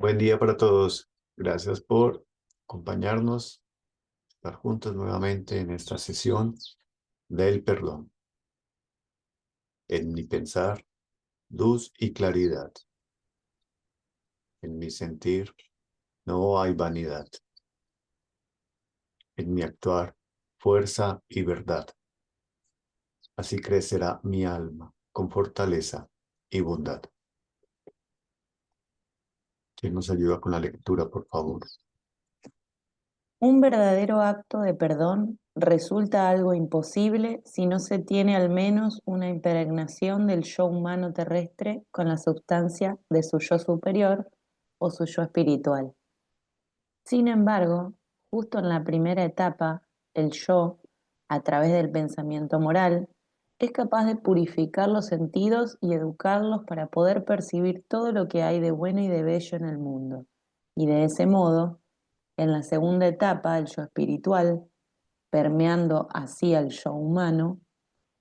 Buen día para todos. Gracias por acompañarnos, estar juntos nuevamente en esta sesión del perdón. En mi pensar, luz y claridad. En mi sentir, no hay vanidad. En mi actuar, fuerza y verdad. Así crecerá mi alma con fortaleza y bondad. ¿Quién nos ayuda con la lectura, por favor? Un verdadero acto de perdón resulta algo imposible si no se tiene al menos una impregnación del yo humano terrestre con la substancia de su yo superior o su yo espiritual. Sin embargo, justo en la primera etapa, el yo, a través del pensamiento moral, es capaz de purificar los sentidos y educarlos para poder percibir todo lo que hay de bueno y de bello en el mundo. Y de ese modo, en la segunda etapa, el yo espiritual, permeando así al yo humano,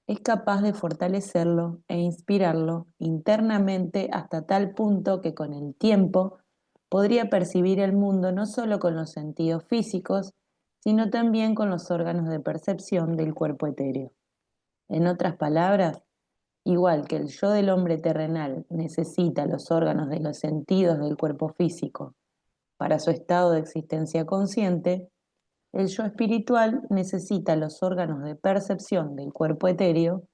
es capaz de fortalecerlo e inspirarlo internamente hasta tal punto que con el tiempo podría percibir el mundo no solo con los sentidos físicos, sino también con los órganos de percepción del cuerpo etéreo. En otras palabras, igual que el yo del hombre terrenal necesita los órganos de los sentidos del cuerpo físico para su estado de existencia consciente, el yo espiritual necesita los órganos de percepción del cuerpo etéreo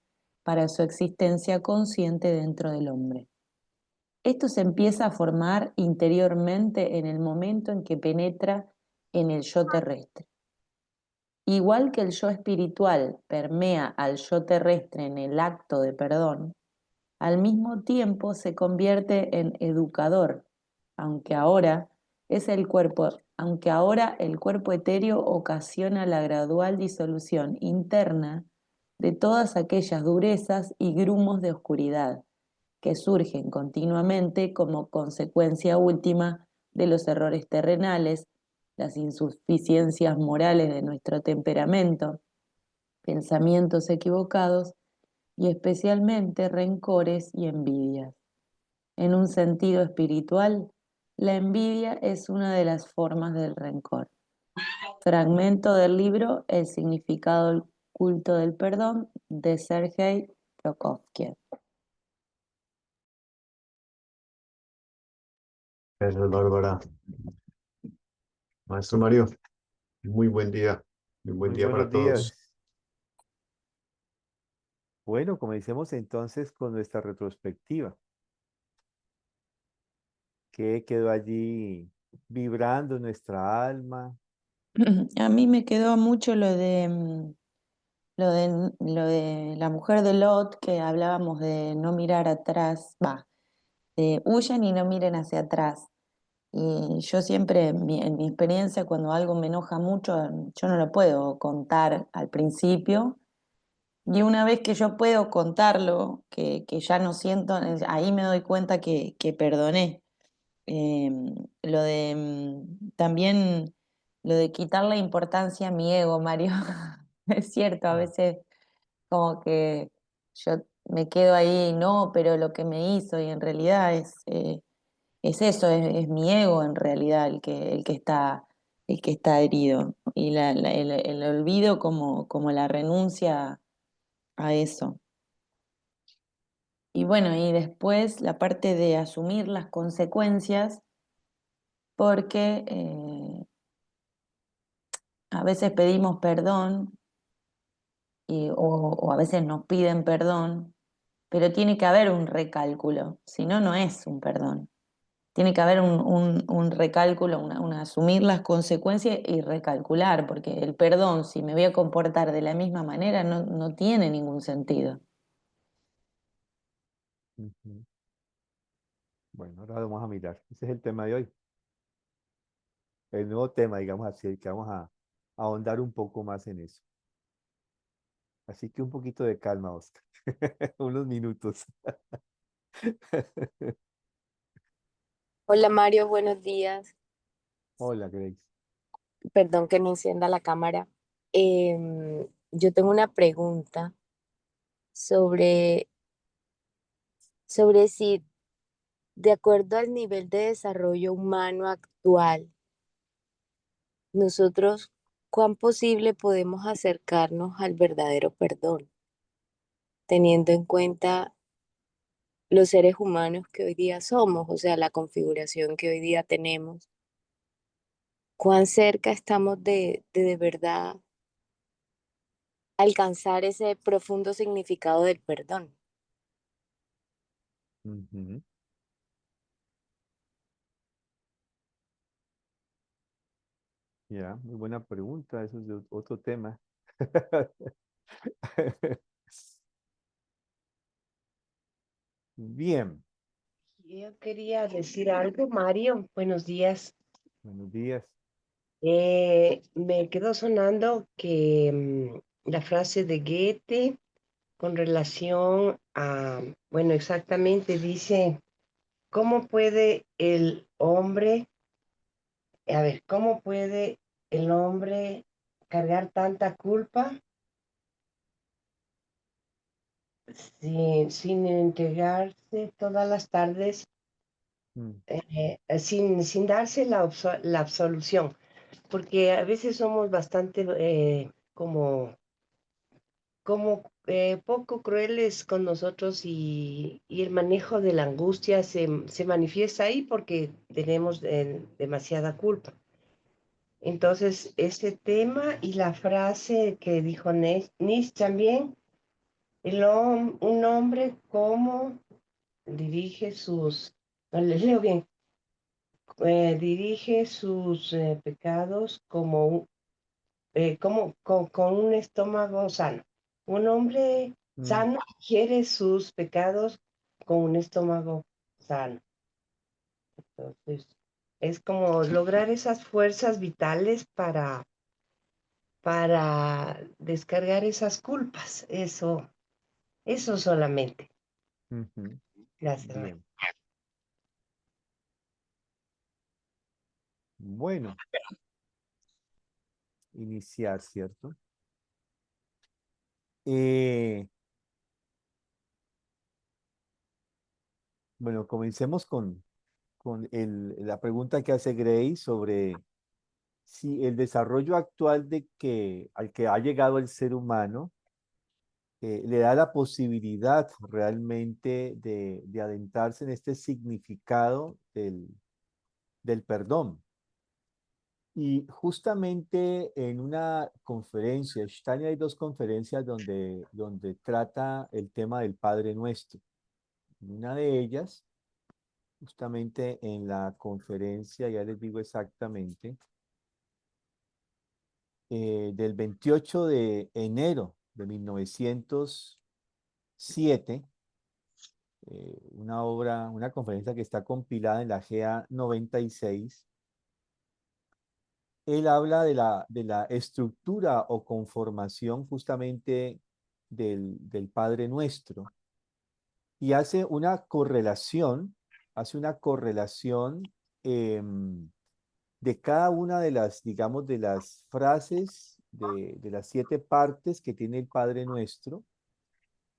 para su existencia consciente dentro del hombre. Esto se empieza a formar interiormente en el momento en que penetra en el yo terrestre. Igual que el yo espiritual permea al yo terrestre en el acto de perdón, al mismo tiempo se convierte en educador, aunque ahora aunque ahora el cuerpo etéreo ocasiona la gradual disolución interna de todas aquellas durezas y grumos de oscuridad que surgen continuamente como consecuencia última de los errores terrenales, las insuficiencias morales de nuestro temperamento, pensamientos equivocados y especialmente rencores y envidias. En un sentido espiritual, la envidia es una de las formas del rencor. Fragmento del libro El significado oculto del perdón de Sergei Prokofiev. Gracias, Bárbara. Maestro Mario, muy buen día. Muy buen Muy día para buenos todos. días. Bueno, comencemos entonces con nuestra retrospectiva. ¿Qué quedó allí vibrando en nuestra alma? A mí me quedó mucho lo de la mujer de Lot, que hablábamos de no mirar atrás, de huyan y no miren hacia atrás. Y yo siempre, en mi experiencia, cuando algo me enoja mucho, yo no lo puedo contar al principio. Y una vez que yo puedo contarlo, que ya no siento, ahí me doy cuenta que perdoné. Eh, también lo de quitarle importancia a mi ego, Mario. Es cierto, a Ah, veces como que yo me quedo ahí, no, pero lo que me hizo, y en realidad es eso, es mi ego en realidad el que está herido. Y el olvido como la renuncia a eso. Y bueno, y después la parte de asumir las consecuencias, porque a veces pedimos perdón o a veces nos piden perdón, pero tiene que haber un recálculo, si no, no es un perdón. Tiene que haber un recálculo, asumir las consecuencias y recalcular, porque el perdón, si me voy a comportar de la misma manera, no tiene ningún sentido. ujú. Bueno, ahora vamos a mirar. Ese es el tema de hoy. El nuevo tema, digamos así, el que vamos a ahondar un poco más en eso. Así que un poquito de calma, Oscar. Unos minutos. Hola Mario, buenos días. Hola, Grace. Perdón que no encienda la cámara. Yo tengo una pregunta sobre, sobre si de acuerdo al nivel de desarrollo humano actual, nosotros, ¿cuán posible podemos acercarnos al verdadero perdón, teniendo en cuenta los seres humanos que hoy día somos, o sea, la configuración que hoy día tenemos? ¿Cuán cerca estamos de verdad alcanzar ese profundo significado del perdón? Ujú. Ya, muy buena pregunta. Eso es de otro tema. Bien, Yo quería decir algo, Mario. Buenos días. buenos días. Me quedó sonando que la frase de Goethe con relación a, bueno, exactamente dice, ¿cómo puede el hombre, a ver, cómo puede el hombre cargar tanta culpa sin entregarse todas las tardes, Mm, sin darse la absolución? Porque a veces somos bastante poco crueles con nosotros y el manejo de la angustia se manifiesta ahí porque tenemos demasiada culpa. Entonces, ese tema y la frase que dijo Nietzsche también, un hombre cómo dirige no le leo bien, dirige sus pecados con un estómago sano. Un hombre mm, sano quiere sus pecados con un estómago sano. Entonces, es como lograr esas fuerzas vitales para descargar esas culpas. Eso solamente. ujú. Gracias, María. Bien. Bueno, iniciar, ¿cierto? Eh, bueno, comencemos con la pregunta que hace Gray sobre si el desarrollo actual al que ha llegado el ser humano le da la posibilidad realmente de adentrarse en este significado del perdón. Y justamente en una conferencia, Stania, hay dos conferencias donde trata el tema del Padre Nuestro. En una de ellas, justamente en la conferencia, ya les digo exactamente, del 28 de enero de 1907, una conferencia que está compilada en la GA 96. Él habla de la estructura o conformación justamente del Padre Nuestro y hace una correlación de cada una de las, digamos, de las frases de las 7 partes que tiene el Padre Nuestro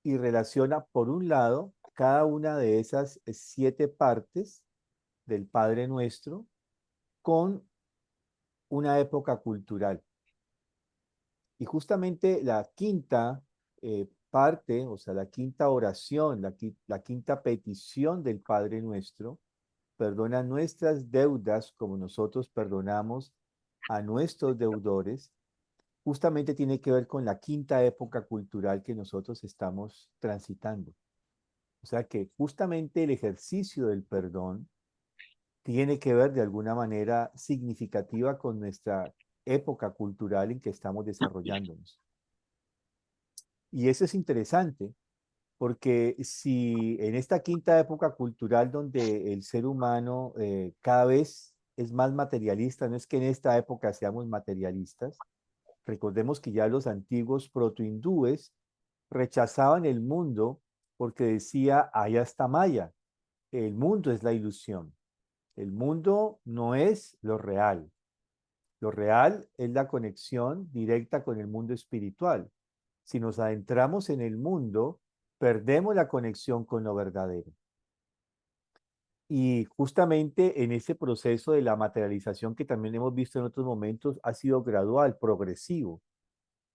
y relaciona, por un lado, cada una de esas 7 partes del Padre Nuestro con una época cultural. Y justamente la quinta parte, o sea, la quinta oración, la quinta petición del Padre Nuestro, perdona nuestras deudas como nosotros perdonamos a nuestros deudores, justamente tiene que ver con la quinta época cultural que nosotros estamos transitando. O sea que justamente el ejercicio del perdón tiene que ver de alguna manera significativa con nuestra época cultural en que estamos desarrollándonos. Y eso es interesante, porque si en esta quinta época cultural donde el ser humano cada vez es más materialista, no es que en esta época seamos materialistas, recordemos que ya los antiguos protohindúes rechazaban el mundo porque decía, allá está Maya, el mundo es la ilusión, el mundo no es lo real es la conexión directa con el mundo espiritual. Si nos adentramos en el mundo, perdemos la conexión con lo verdadero. Y justamente en ese proceso de la materialización que también hemos visto en otros momentos ha sido gradual, progresivo.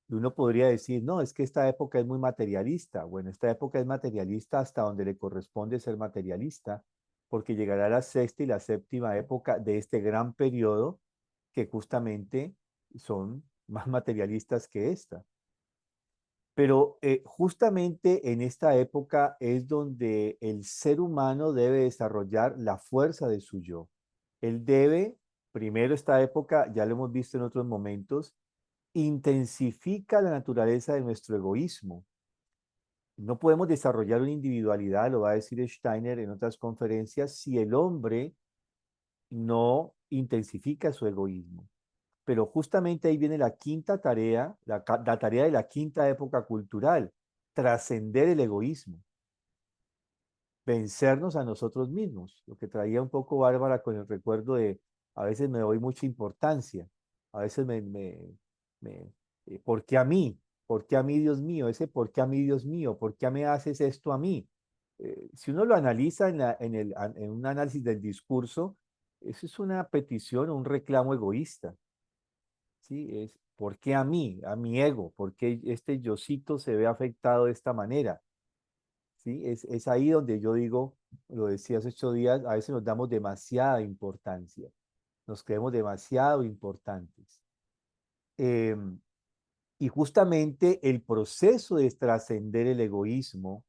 Y uno podría decir, no, es que esta época es muy materialista. Bueno, esta época es materialista hasta donde le corresponde ser materialista, porque llegará la sexta y la séptima época de este gran periodo que justamente son más materialistas que esta. Pero justamente en esta época es donde el ser humano debe desarrollar la fuerza de su yo. Él debe, primero esta época, ya lo hemos visto en otros momentos, intensifica la naturaleza de nuestro egoísmo. No podemos desarrollar una individualidad, lo va a decir Steiner en otras conferencias, si el hombre no intensifica su egoísmo. Pero justamente ahí viene la quinta tarea, la tarea de la quinta época cultural, trascender el egoísmo, vencernos a nosotros mismos, lo que traía un poco Bárbara con el recuerdo de a veces me doy mucha importancia, a veces ¿por qué a mí? ¿Por qué a mí, Dios mío? Ese ¿por qué a mí, Dios mío? ¿Por qué me haces esto a mí? Si uno lo analiza en un análisis del discurso, eso es una petición o un reclamo egoísta. ¿Sí? Es, ¿por qué a mí, a mi ego? ¿Por qué este yocito se ve afectado de esta manera? ¿Sí? Es ahí donde yo digo, lo decía hace 8 días, a veces nos damos demasiada importancia, nos creemos demasiado importantes. Em, y justamente el proceso de trascender el egoísmo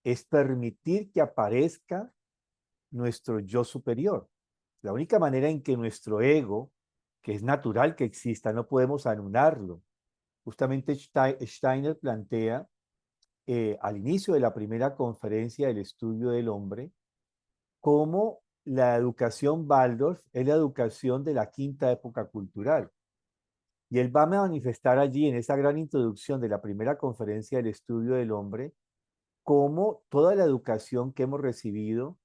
es permitir que aparezca nuestro yo superior. La única manera en que nuestro ego, que es natural que exista, no podemos anularlo. Justamente Steiner plantea al inicio de la primera conferencia del estudio del hombre cómo la educación Waldorf es la educación de la quinta época cultural. Y él va a manifestar allí en esa gran introducción de la primera conferencia del estudio del hombre cómo toda la educación que hemos recibido,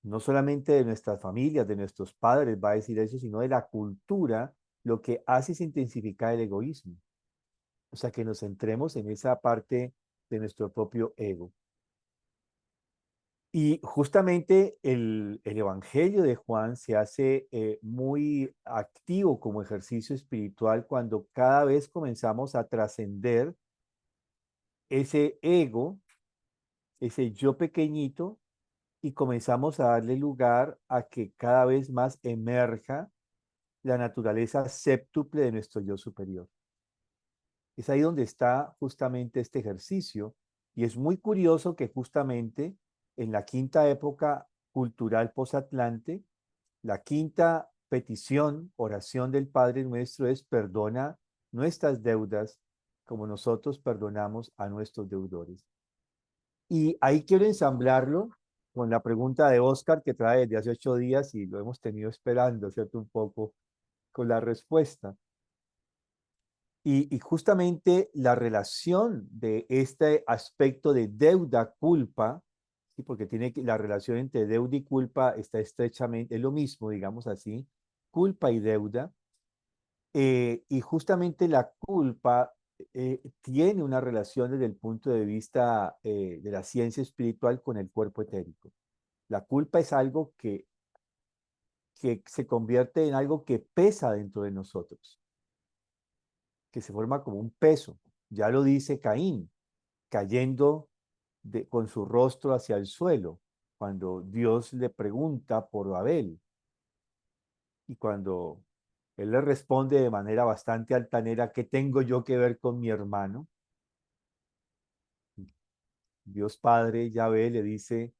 no solamente de nuestras familias, de nuestros padres, va a decir eso, sino de la cultura, lo que hace es intensificar el egoísmo. O sea, que nos centremos en esa parte de nuestro propio ego. Y justamente el Evangelio de Juan se hace muy activo como ejercicio espiritual cuando cada vez comenzamos a trascender ese ego, ese yo pequeñito, y comenzamos a darle lugar a que cada vez más emerja la naturaleza séptuple de nuestro yo superior. Es ahí donde está justamente este ejercicio, y es muy curioso que justamente en la quinta época cultural posatlante, la quinta petición, oración del Padre Nuestro es perdona nuestras deudas como nosotros perdonamos a nuestros deudores. Y ahí quiero ensamblarlo con la pregunta de Oscar que trae desde hace 8 días y lo hemos tenido esperando, ¿cierto? Un poco con la respuesta. Y justamente la relación de este aspecto de deuda-culpa, ¿sí? Porque la relación entre deuda y culpa está estrechamente, es lo mismo, digamos así, culpa y deuda. Y justamente la culpa tiene una relación desde el punto de vista de la ciencia espiritual con el cuerpo etérico. La culpa es algo que se convierte en algo que pesa dentro de nosotros, que se forma como un peso. Ya lo dice Caín, cayendo con su rostro hacia el suelo, cuando Dios le pregunta por Abel. Y cuando él le responde de manera bastante altanera, ¿qué tengo yo que ver con mi hermano? Dios Padre, Yahvé, le dice,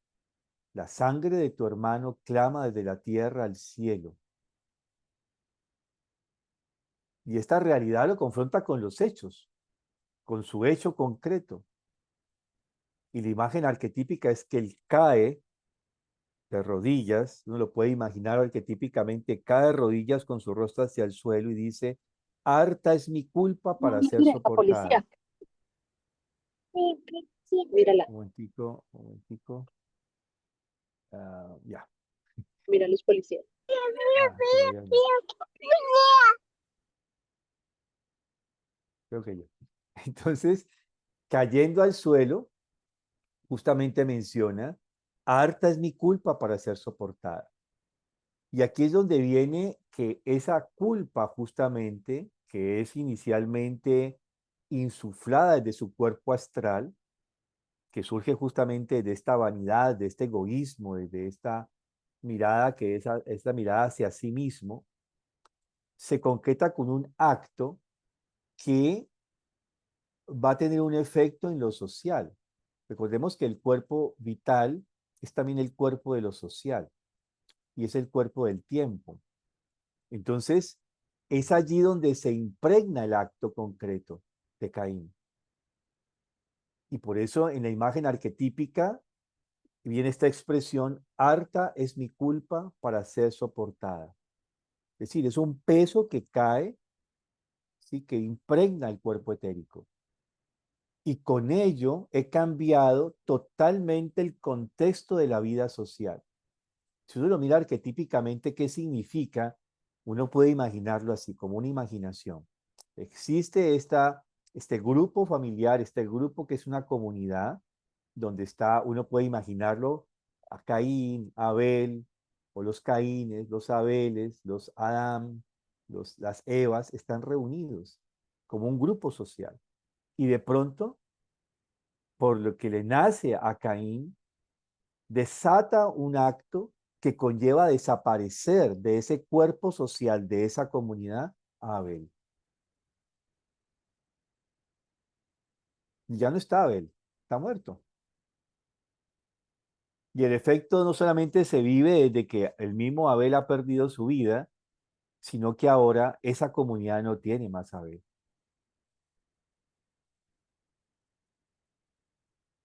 la sangre de tu hermano clama desde la tierra al cielo. Y esta realidad lo confronta con los hechos, con su hecho concreto. Y la imagen arquetípica es que él cae de rodillas, uno lo puede imaginar arquetípicamente, cae de rodillas con su rostro hacia el suelo y dice, harta es mi culpa para ser Mira, la soportada. policía. Sí, mírala. Un momentico, un momentico. Ya. Mira los policías. Todavía no. Creo que ya. Entonces, cayendo al suelo, justamente menciona Harta es mi culpa para ser soportada. Y aquí es donde viene que esa culpa justamente, que es inicialmente insuflada desde su cuerpo astral, que surge justamente de esta vanidad, de este egoísmo, de esta mirada que es esta mirada hacia sí mismo, se concreta con un acto que va a tener un efecto en lo social. Recordemos que el cuerpo vital es también el cuerpo de lo social y es el cuerpo del tiempo. Entonces, es allí donde se impregna el acto concreto de Caín. Y por eso en la imagen arquetípica viene esta expresión: harta es mi culpa para ser soportada. Es decir, es un peso que cae, ¿sí?, que impregna el cuerpo etérico. Y con ello he cambiado totalmente el contexto de la vida social. Si uno lo mira arquetípicamente, ¿qué significa? Uno puede imaginarlo así, como una imaginación. Existe este grupo familiar, este grupo que es una comunidad, donde está, uno puede imaginarlo, a Caín, Abel, o los Caínes, los Abeles, los Adán, las Evas, están reunidos como un grupo social. Y de pronto, por lo que le nace a Caín, desata un acto que conlleva desaparecer de ese cuerpo social, de esa comunidad, a Abel. Ya no está Abel, está muerto. Y el efecto no solamente se vive desde que el mismo Abel ha perdido su vida, sino que ahora esa comunidad no tiene más Abel.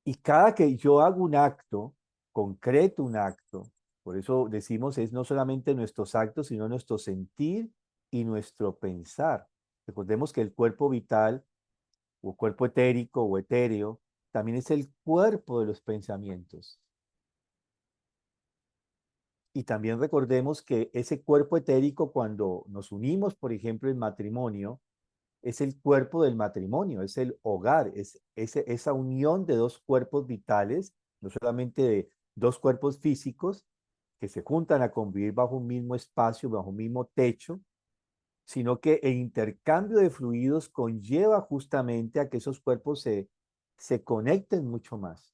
Y cada que yo hago un acto, concreto un acto, por eso decimos es no solamente nuestros actos, sino nuestro sentir y nuestro pensar. Recordemos que el cuerpo vital o cuerpo etérico o etéreo también es el cuerpo de los pensamientos. Y también recordemos que ese cuerpo etérico, cuando nos unimos, por ejemplo, en matrimonio, es el cuerpo del matrimonio, es el hogar, es esa unión de dos cuerpos vitales, no solamente de dos cuerpos físicos que se juntan a convivir bajo un mismo espacio, bajo un mismo techo, sino que el intercambio de fluidos conlleva justamente a que esos cuerpos se conecten mucho más.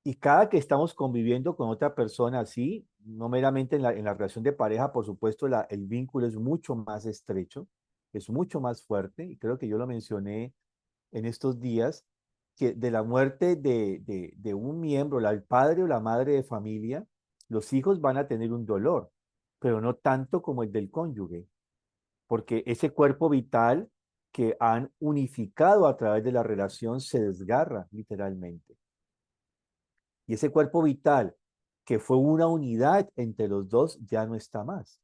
Y cada que estamos conviviendo con otra persona así, no meramente en la relación de pareja, por supuesto, el vínculo es mucho más estrecho, es mucho más fuerte, y creo que yo lo mencioné en estos días, que de la muerte de un miembro, el padre o la madre de familia, los hijos van a tener un dolor, pero no tanto como el del cónyuge, porque ese cuerpo vital que han unificado a través de la relación se desgarra literalmente. Y ese cuerpo vital que fue una unidad entre los dos ya no está más.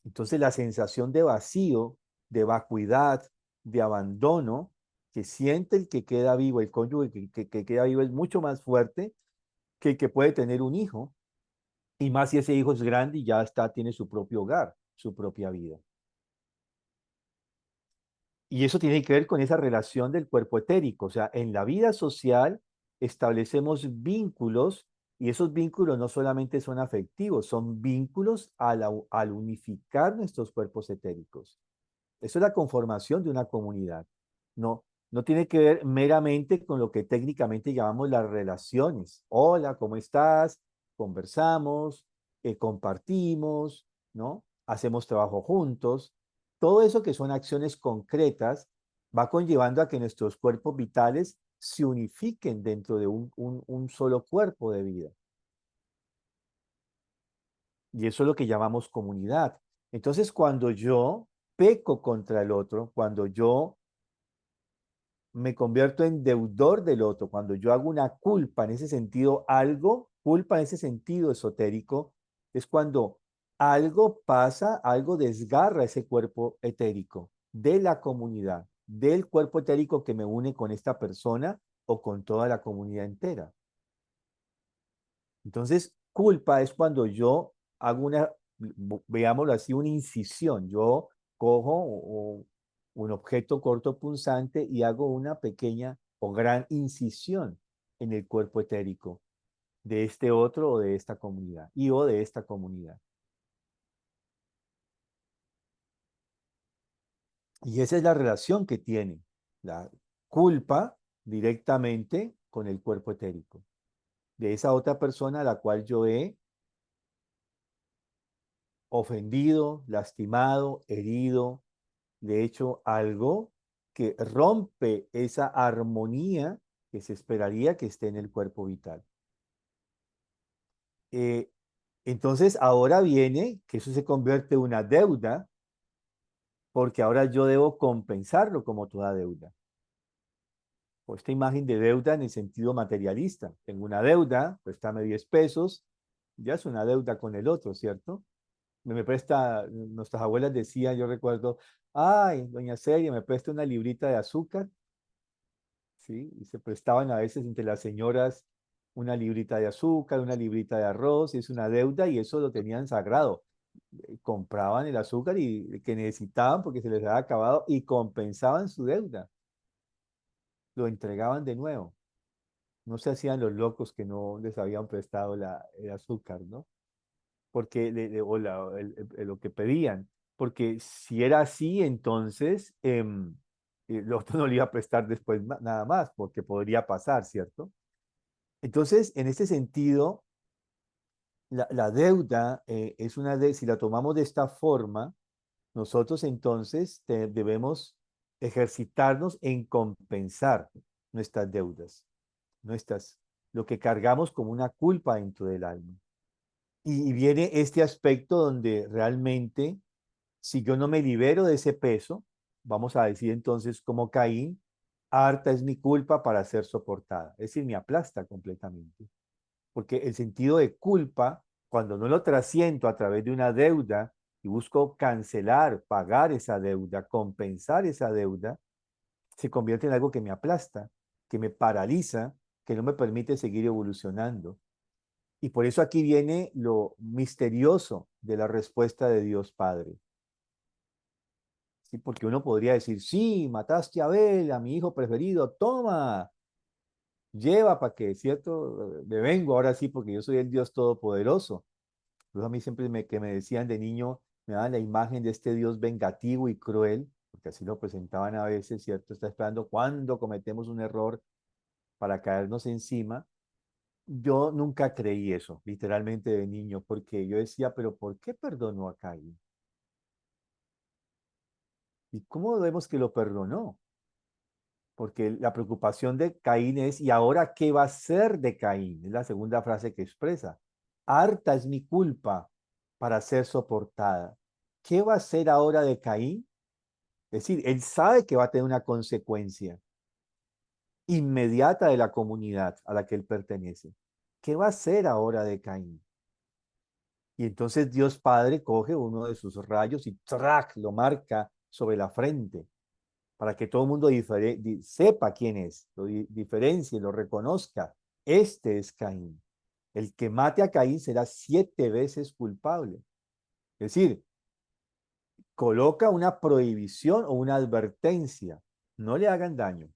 Entonces la sensación de vacío, de vacuidad, de abandono que siente el que queda vivo, el cónyuge que queda vivo, es mucho más fuerte que el que puede tener un hijo, y más si ese hijo es grande y ya tiene su propio hogar, su propia vida. Y eso tiene que ver con esa relación del cuerpo etérico. O sea, en la vida social establecemos vínculos, y esos vínculos no solamente son afectivos, son vínculos al unificar nuestros cuerpos etéricos. Eso es la conformación de una comunidad. No, no tiene que ver meramente con lo que técnicamente llamamos las relaciones. Hola, ¿cómo estás? Conversamos, compartimos, ¿no? Hacemos trabajo juntos. Todo eso que son acciones concretas va conllevando a que nuestros cuerpos vitales se unifiquen dentro de un solo cuerpo de vida. Y eso es lo que llamamos comunidad. Entonces, cuando yo peco contra el otro, cuando yo me convierto en deudor del otro, cuando yo hago una culpa en ese sentido, culpa en ese sentido esotérico, es cuando algo pasa, algo desgarra ese cuerpo etérico de la comunidad, del cuerpo etérico que me une con esta persona o con toda la comunidad entera. Entonces, culpa es cuando yo hago veámoslo así, una incisión. Yo cojo un objeto cortopunzante y hago una pequeña o gran incisión en el cuerpo etérico, de este otro o de esta comunidad y o de esta comunidad. Y esa es la relación que tiene la culpa directamente con el cuerpo etérico, de esa otra persona a la cual yo he ofendido, lastimado, herido, de hecho algo que rompe esa armonía que se esperaría que esté en el cuerpo vital. Eh, entonces ahora viene que eso se convierte en una deuda, porque ahora yo debo compensarlo como toda deuda. O esta imagen de deuda en el sentido materialista. Tengo una deuda, préstame 10 pesos, ya es una deuda con el otro, ¿cierto? Me presta, nuestras abuelas decían, yo recuerdo, ay, doña Celia, me presta una librita de azúcar, ¿sí? Y se prestaban a veces entre las señoras una librita de azúcar, una librita de arroz, y es una deuda y eso lo tenían sagrado. Compraban el azúcar y que necesitaban porque se les había acabado y compensaban su deuda, lo entregaban de nuevo. No se hacían los locos que no les habían prestado el azúcar, ¿no? Porque o lo que pedían, porque si era así, entonces el otro no le iba a prestar después nada más, porque podría pasar, ¿cierto? Entonces, en este sentido, la deuda es una si la tomamos de esta forma, nosotros entonces debemos ejercitarnos en compensar nuestras deudas, nuestras, lo que cargamos como una culpa dentro del alma. Y viene este aspecto donde realmente, si yo no me libero de ese peso, vamos a decir entonces como Caín, harta es mi culpa para ser soportada. Es decir, me aplasta completamente. Porque el sentido de culpa, cuando no lo trasciendo a través de una deuda y busco cancelar, pagar esa deuda, compensar esa deuda, se convierte en algo que me aplasta, que me paraliza, que no me permite seguir evolucionando. Y por eso aquí viene lo misterioso de la respuesta de Dios Padre. ¿Sí? Porque uno podría decir, sí, mataste a Abel, a mi hijo preferido, toma, lleva para que, ¿cierto? Me vengo ahora sí porque yo soy el Dios Todopoderoso. Entonces a mí siempre que me decían de niño, me daban la imagen de este Dios vengativo y cruel, porque así lo presentaban a veces, ¿cierto? Está esperando cuando cometemos un error para caernos encima. Yo nunca creí eso, literalmente de niño, porque yo decía, pero ¿por qué perdonó a Caín? ¿Y cómo vemos que lo perdonó? Porque la preocupación de Caín es, ¿y ahora qué va a ser de Caín? Es la segunda frase que expresa. Harta es mi culpa para ser soportada. ¿Qué va a ser ahora de Caín? Es decir, él sabe que va a tener una consecuencia inmediata de la comunidad a la que él pertenece. ¿Qué va a ser ahora de Caín? Y entonces Dios Padre coge uno de sus rayos y ¡trac! Lo marca sobre la frente para que todo el mundo sepa quién es, lo diferencie, lo reconozca. Este es Caín. El que mate a Caín será 7 veces culpable. Es decir, coloca una prohibición o una advertencia. No le hagan daño,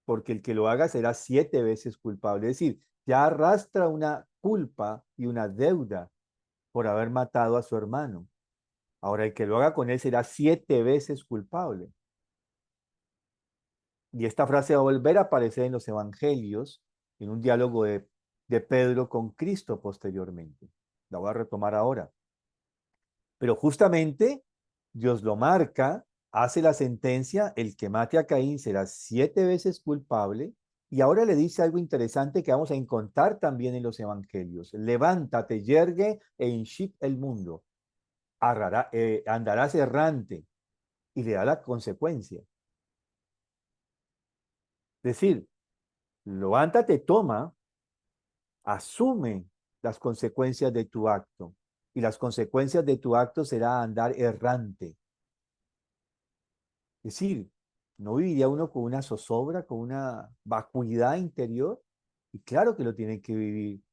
porque el que lo haga será 7 veces culpable. Es decir, ya arrastra una culpa y una deuda por haber matado a su hermano. Ahora, el que lo haga con él será 7 veces culpable. Y esta frase va a volver a aparecer en los evangelios, en un diálogo de Pedro con Cristo posteriormente. La voy a retomar ahora. Pero justamente Dios lo marca, hace la sentencia, el que mate a Caín será 7 veces culpable. Y ahora le dice algo interesante que vamos a encontrar también en los evangelios. Levántate, yergue e inship el mundo. Andarás errante. Y le da la consecuencia. Es decir, levántate, toma, asume las consecuencias de tu acto. Y las consecuencias de tu acto será andar errante. Es decir, no viviría uno con una zozobra, con una vacuidad interior. Y claro que lo tiene que vivir,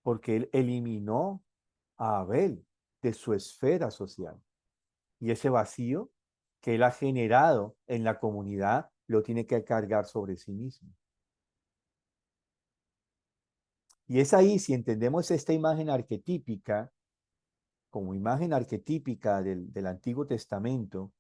porque él eliminó a Abel de su esfera social. Y ese vacío que él ha generado en la comunidad lo tiene que cargar sobre sí mismo. Y es ahí, si entendemos esta imagen arquetípica, como imagen arquetípica del Antiguo Testamento,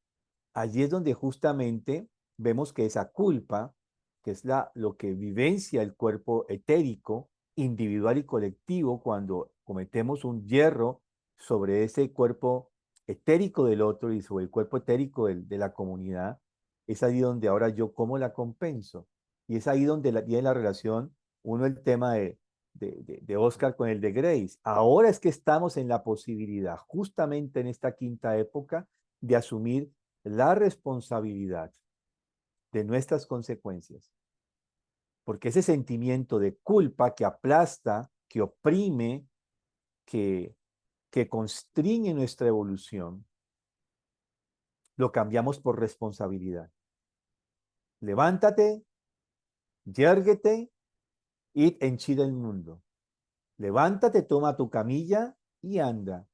allí es donde justamente vemos que esa culpa, que es lo que vivencia el cuerpo etérico, individual y colectivo, cuando cometemos un yerro sobre ese cuerpo etérico del otro y sobre el cuerpo etérico de la comunidad, es ahí donde ahora yo cómo la compenso. Y es ahí donde viene la relación, uno el tema de Oscar con el de Grace. Ahora es que estamos en la posibilidad, justamente en esta quinta época, de asumir la responsabilidad de nuestras consecuencias. Porque ese sentimiento de culpa que aplasta, que oprime, que constriñe nuestra evolución, lo cambiamos por responsabilidad. Levántate, yérguete, id henchida el mundo. Levántate, toma tu camilla y anda.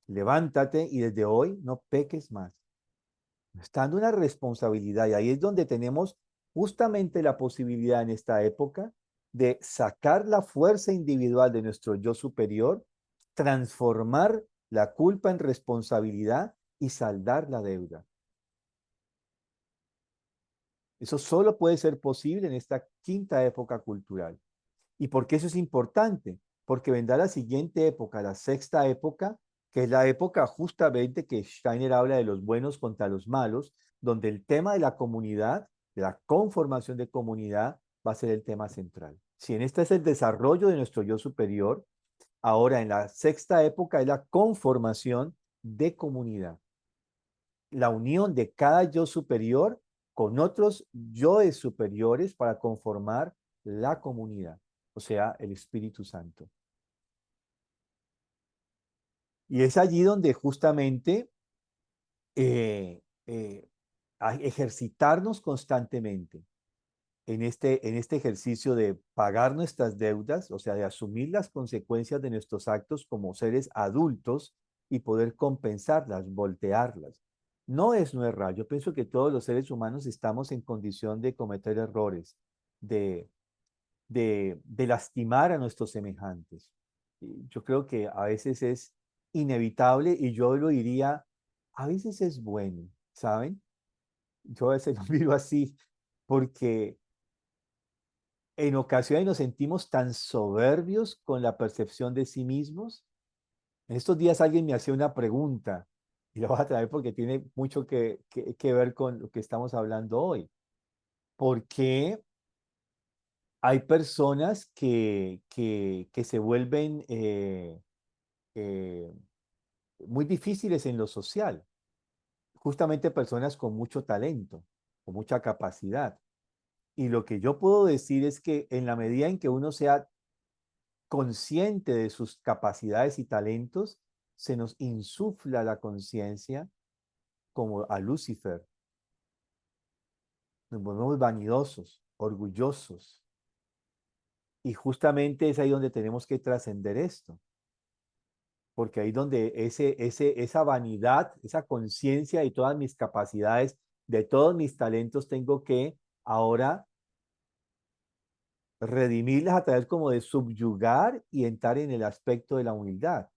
Levántate y desde hoy no peques más. Está dando una responsabilidad y ahí es donde tenemos justamente la posibilidad en esta época de sacar la fuerza individual de nuestro yo superior, transformar la culpa en responsabilidad y saldar la deuda. Eso solo puede ser posible en esta quinta época cultural. ¿Y por qué eso es importante? Porque vendrá la siguiente época, la sexta época, que es la época justamente que Steiner habla de los buenos contra los malos, donde el tema de la comunidad, de la conformación de comunidad, va a ser el tema central. Si en esta es el desarrollo de nuestro yo superior, ahora en la sexta época es la conformación de comunidad. La unión de cada yo superior con otros yoes superiores para conformar la comunidad, o sea, el Espíritu Santo. Y es allí donde justamente ejercitarnos constantemente en este ejercicio de pagar nuestras deudas, o sea, de asumir las consecuencias de nuestros actos como seres adultos y poder compensarlas, voltearlas. No es no errar. Yo pienso que todos los seres humanos estamos en condición de cometer errores, de, de lastimar a nuestros semejantes. Y yo creo que a veces es inevitable y yo lo diría, a veces es bueno, ¿saben? Yo a veces lo miro así porque en ocasiones nos sentimos tan soberbios con la percepción de sí mismos. En estos días alguien me hacía una pregunta y la voy a traer porque tiene mucho que ver con lo que estamos hablando hoy. ¿Por qué hay personas que se vuelven eh, muy difíciles en lo social? Justamente personas con mucho talento, con mucha capacidad. Y lo que yo puedo decir es que en la medida en que uno sea consciente de sus capacidades y talentos, se nos insufla la conciencia como a Lucifer. Nos volvemos vanidosos, orgullosos. Y justamente es ahí donde tenemos que trascender esto. Porque ahí donde esa vanidad, esa conciencia y todas mis capacidades, de todos mis talentos, tengo que ahora redimirlas a través como de subyugar y entrar en el aspecto de la humildad.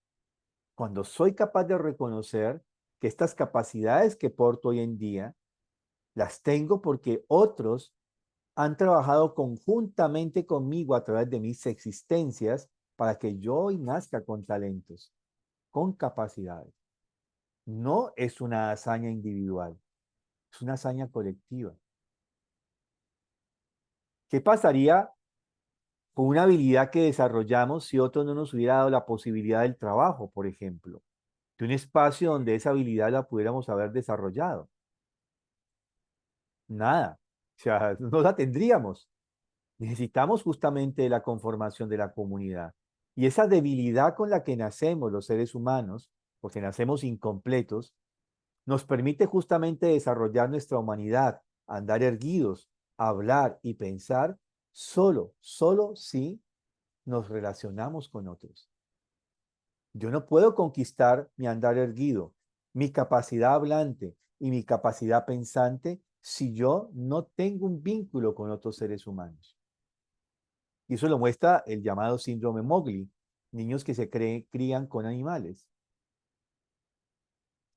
Cuando soy capaz de reconocer que estas capacidades que porto hoy en día las tengo porque otros han trabajado conjuntamente conmigo a través de mis existencias para que yo hoy nazca con talentos, con capacidades. No es una hazaña individual, es una hazaña colectiva. ¿Qué pasaría con una habilidad que desarrollamos si otro no nos hubiera dado la posibilidad del trabajo, por ejemplo? De un espacio donde esa habilidad la pudiéramos haber desarrollado. Nada. O sea, no la tendríamos. Necesitamos justamente la conformación de la comunidad. Y esa debilidad con la que nacemos los seres humanos, porque nacemos incompletos, nos permite justamente desarrollar nuestra humanidad, andar erguidos, hablar y pensar solo si nos relacionamos con otros. Yo no puedo conquistar mi andar erguido, mi capacidad hablante y mi capacidad pensante si yo no tengo un vínculo con otros seres humanos. Y eso lo muestra el llamado síndrome Mowgli, niños que se crían con animales.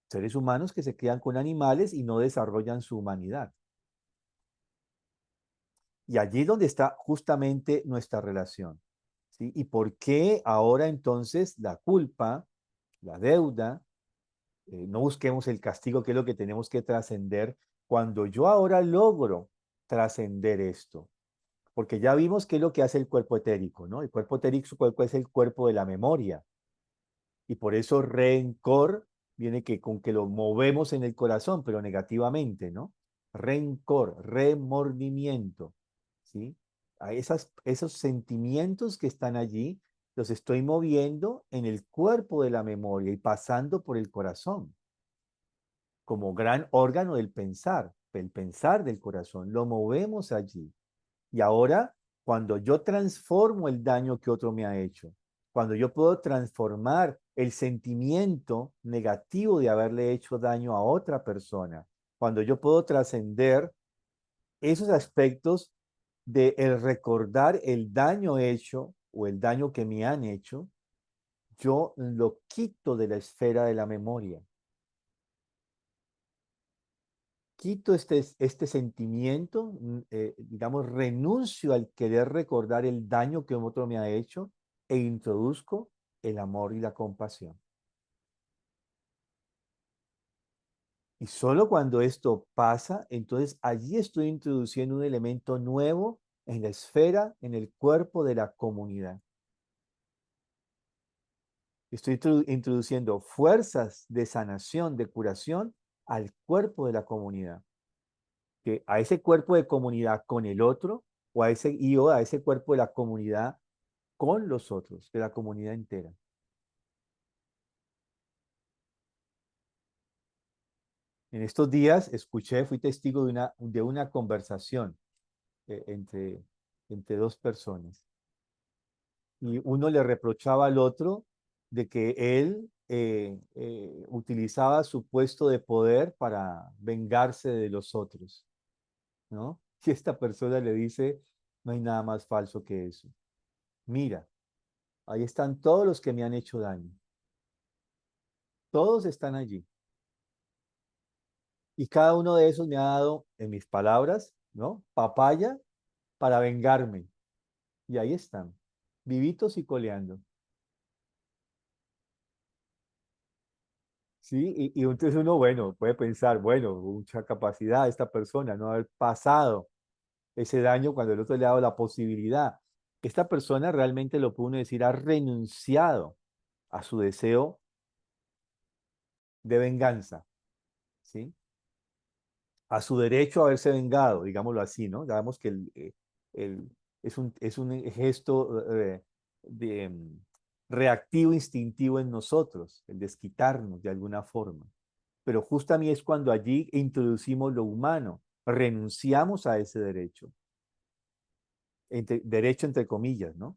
Seres humanos que se crían con animales y no desarrollan su humanidad. Y allí es donde está justamente nuestra relación, ¿sí? ¿Y por qué ahora entonces la culpa, la deuda, no busquemos el castigo, que es lo que tenemos que trascender cuando yo ahora logro trascender esto? Porque ya vimos qué es lo que hace el cuerpo etérico, ¿no? El cuerpo etérico es el cuerpo de la memoria. Y por eso rencor viene con que lo movemos en el corazón, pero negativamente, ¿no? Rencor, remordimiento, ¿sí? A esos sentimientos que están allí, los estoy moviendo en el cuerpo de la memoria y pasando por el corazón, como gran órgano del pensar, el pensar del corazón, lo movemos allí. Y ahora, cuando yo transformo el daño que otro me ha hecho, cuando yo puedo transformar el sentimiento negativo de haberle hecho daño a otra persona, cuando yo puedo trascender esos aspectos de el recordar el daño hecho o el daño que me han hecho, yo lo quito de la esfera de la memoria. Quito este sentimiento, digamos, renuncio al querer recordar el daño que otro me ha hecho e introduzco el amor y la compasión. Y solo cuando esto pasa, entonces allí estoy introduciendo un elemento nuevo en la esfera, en el cuerpo de la comunidad. Estoy introduciendo fuerzas de sanación, de curación al cuerpo de la comunidad. Que a ese cuerpo de comunidad con el otro o a ese cuerpo de la comunidad con los otros, de la comunidad entera. En estos días fui testigo de una conversación entre dos personas. Y uno le reprochaba al otro de que él utilizaba su puesto de poder para vengarse de los otros, ¿no? Y esta persona le dice, no hay nada más falso que eso. Mira, ahí están todos los que me han hecho daño. Todos están allí. Y cada uno de esos me ha dado, en mis palabras, ¿no? Papaya para vengarme. Y ahí están, vivitos y coleando. Sí, y entonces uno, bueno, puede pensar, bueno, mucha capacidad de esta persona, no haber pasado ese daño cuando el otro le ha dado la posibilidad. Esta persona realmente lo puede uno decir, ha renunciado a su deseo de venganza, ¿sí? A su derecho a haberse vengado, digámoslo así, ¿no? Digamos que el- es un gesto reactivo, instintivo en nosotros, el desquitarnos de alguna forma. Pero justo a mí es cuando allí introducimos lo humano, renunciamos a ese derecho, derecho entre comillas, ¿no?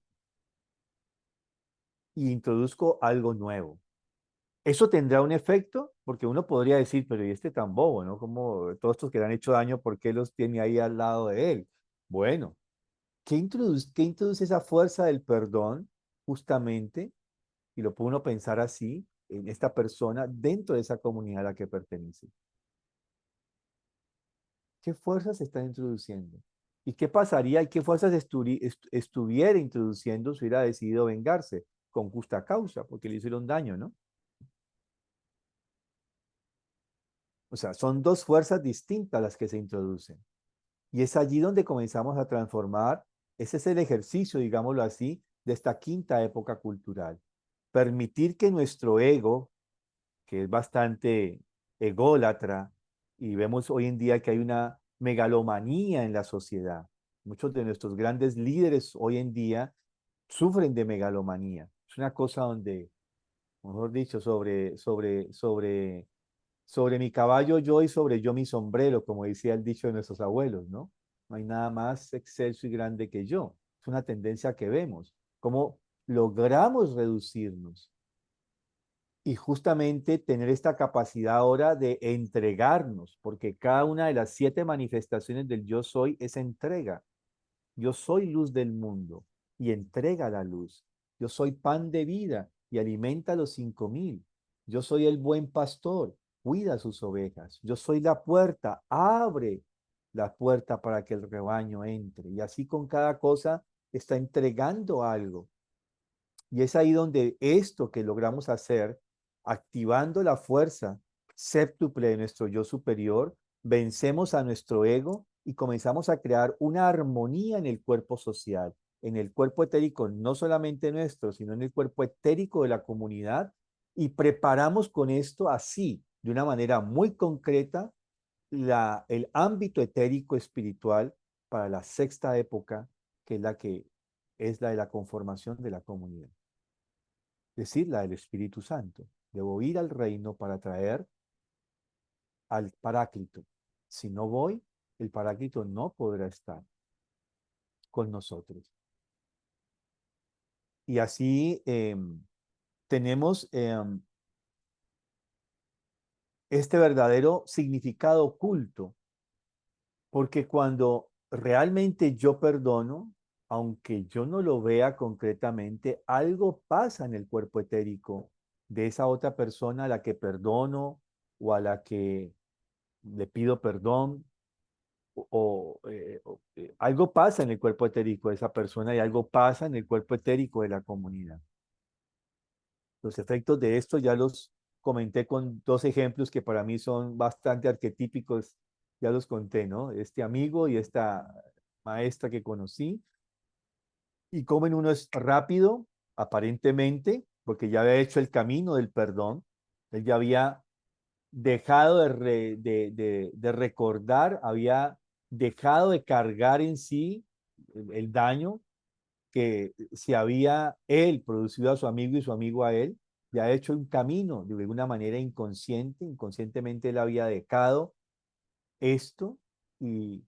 Y introduzco algo nuevo. Eso tendrá un efecto, porque uno podría decir, pero ¿y este tan bobo, no? Como todos estos que le han hecho daño, ¿por qué los tiene ahí al lado de él? Bueno, qué introduce esa fuerza del perdón, justamente, y lo puede uno pensar así, en esta persona dentro de esa comunidad a la que pertenece? ¿Qué fuerzas se están introduciendo? ¿Y qué pasaría y qué fuerzas estuviera introduciendo si hubiera decidido vengarse con justa causa, porque le hicieron daño, ¿no? O sea, son dos fuerzas distintas las que se introducen. Y es allí donde comenzamos a transformar, ese es el ejercicio, digámoslo así, de esta quinta época cultural. Permitir que nuestro ego, que es bastante ególatra, y vemos hoy en día que hay una megalomanía en la sociedad. Muchos de nuestros grandes líderes hoy en día sufren de megalomanía. Es una cosa donde, mejor dicho, sobre mi caballo yo y sobre yo mi sombrero, como decía el dicho de nuestros abuelos, ¿no? No hay nada más excelso y grande que yo. Es una tendencia que vemos. Cómo logramos reducirnos y justamente tener esta capacidad ahora de entregarnos, porque cada una de las 7 manifestaciones del yo soy es entrega. Yo soy luz del mundo. y entrega la luz. Yo soy pan de vida y alimenta a los 5,000. Yo soy el buen pastor, cuida sus ovejas. Yo soy la puerta, abre la puerta para que el rebaño entre. Y así con cada cosa está entregando algo. Y es ahí donde esto que logramos hacer, activando la fuerza séptuple de nuestro yo superior, vencemos a nuestro ego y comenzamos a crear una armonía en el cuerpo social, en el cuerpo etérico, no solamente nuestro, sino en el cuerpo etérico de la comunidad, y preparamos con esto así, de una manera muy concreta, el ámbito etérico espiritual para la sexta época, que es la de la conformación de la comunidad, es decir, la del Espíritu Santo. Debo ir al reino para traer al Paráclito. Si no voy, el Paráclito no podrá estar con nosotros. Y así tenemos este verdadero significado oculto, porque cuando realmente yo perdono, aunque yo no lo vea concretamente, algo pasa en el cuerpo etérico de esa otra persona a la que perdono o a la que le pido perdón, algo pasa en el cuerpo etérico de esa persona y algo pasa en el cuerpo etérico de la comunidad. Los efectos de esto ya los comenté con 2 ejemplos que para mí son bastante arquetípicos, ya los conté, ¿no? Este amigo y esta maestra que conocí, y como en uno es rápido, aparentemente, porque ya había hecho el camino del perdón, él ya había dejado de recordar, había dejado de cargar en sí el daño que se había él producido a su amigo y su amigo a él, ya ha hecho un camino de una manera inconsciente, inconscientemente él había dejado esto y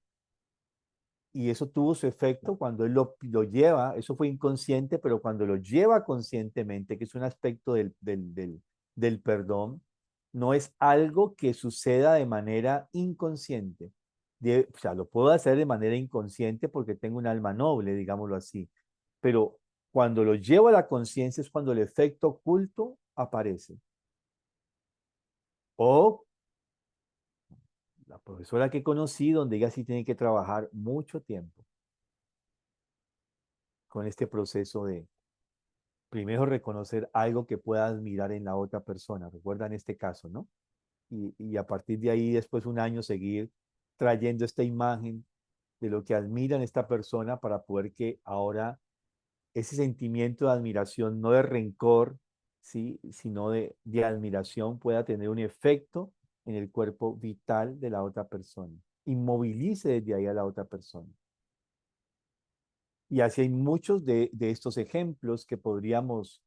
eso tuvo su efecto cuando él lo lleva, eso fue inconsciente, pero cuando lo lleva conscientemente, que es un aspecto del perdón, no es algo que suceda de manera inconsciente. O sea, lo puedo hacer de manera inconsciente porque tengo un alma noble, digámoslo así, pero cuando lo llevo a la conciencia es cuando el efecto oculto aparece. O la profesora que conocí, donde ella sí tiene que trabajar mucho tiempo con este proceso de primero reconocer algo que pueda admirar en la otra persona. Recuerdan este caso, ¿no? Y a partir de ahí, después un año, seguir trayendo esta imagen de lo que admiran esta persona para poder que ahora ese sentimiento de admiración, no de rencor, ¿sí? Sino de admiración, pueda tener un efecto en el cuerpo vital de la otra persona. Inmovilice desde ahí a la otra persona. Y así hay muchos de estos ejemplos que podríamos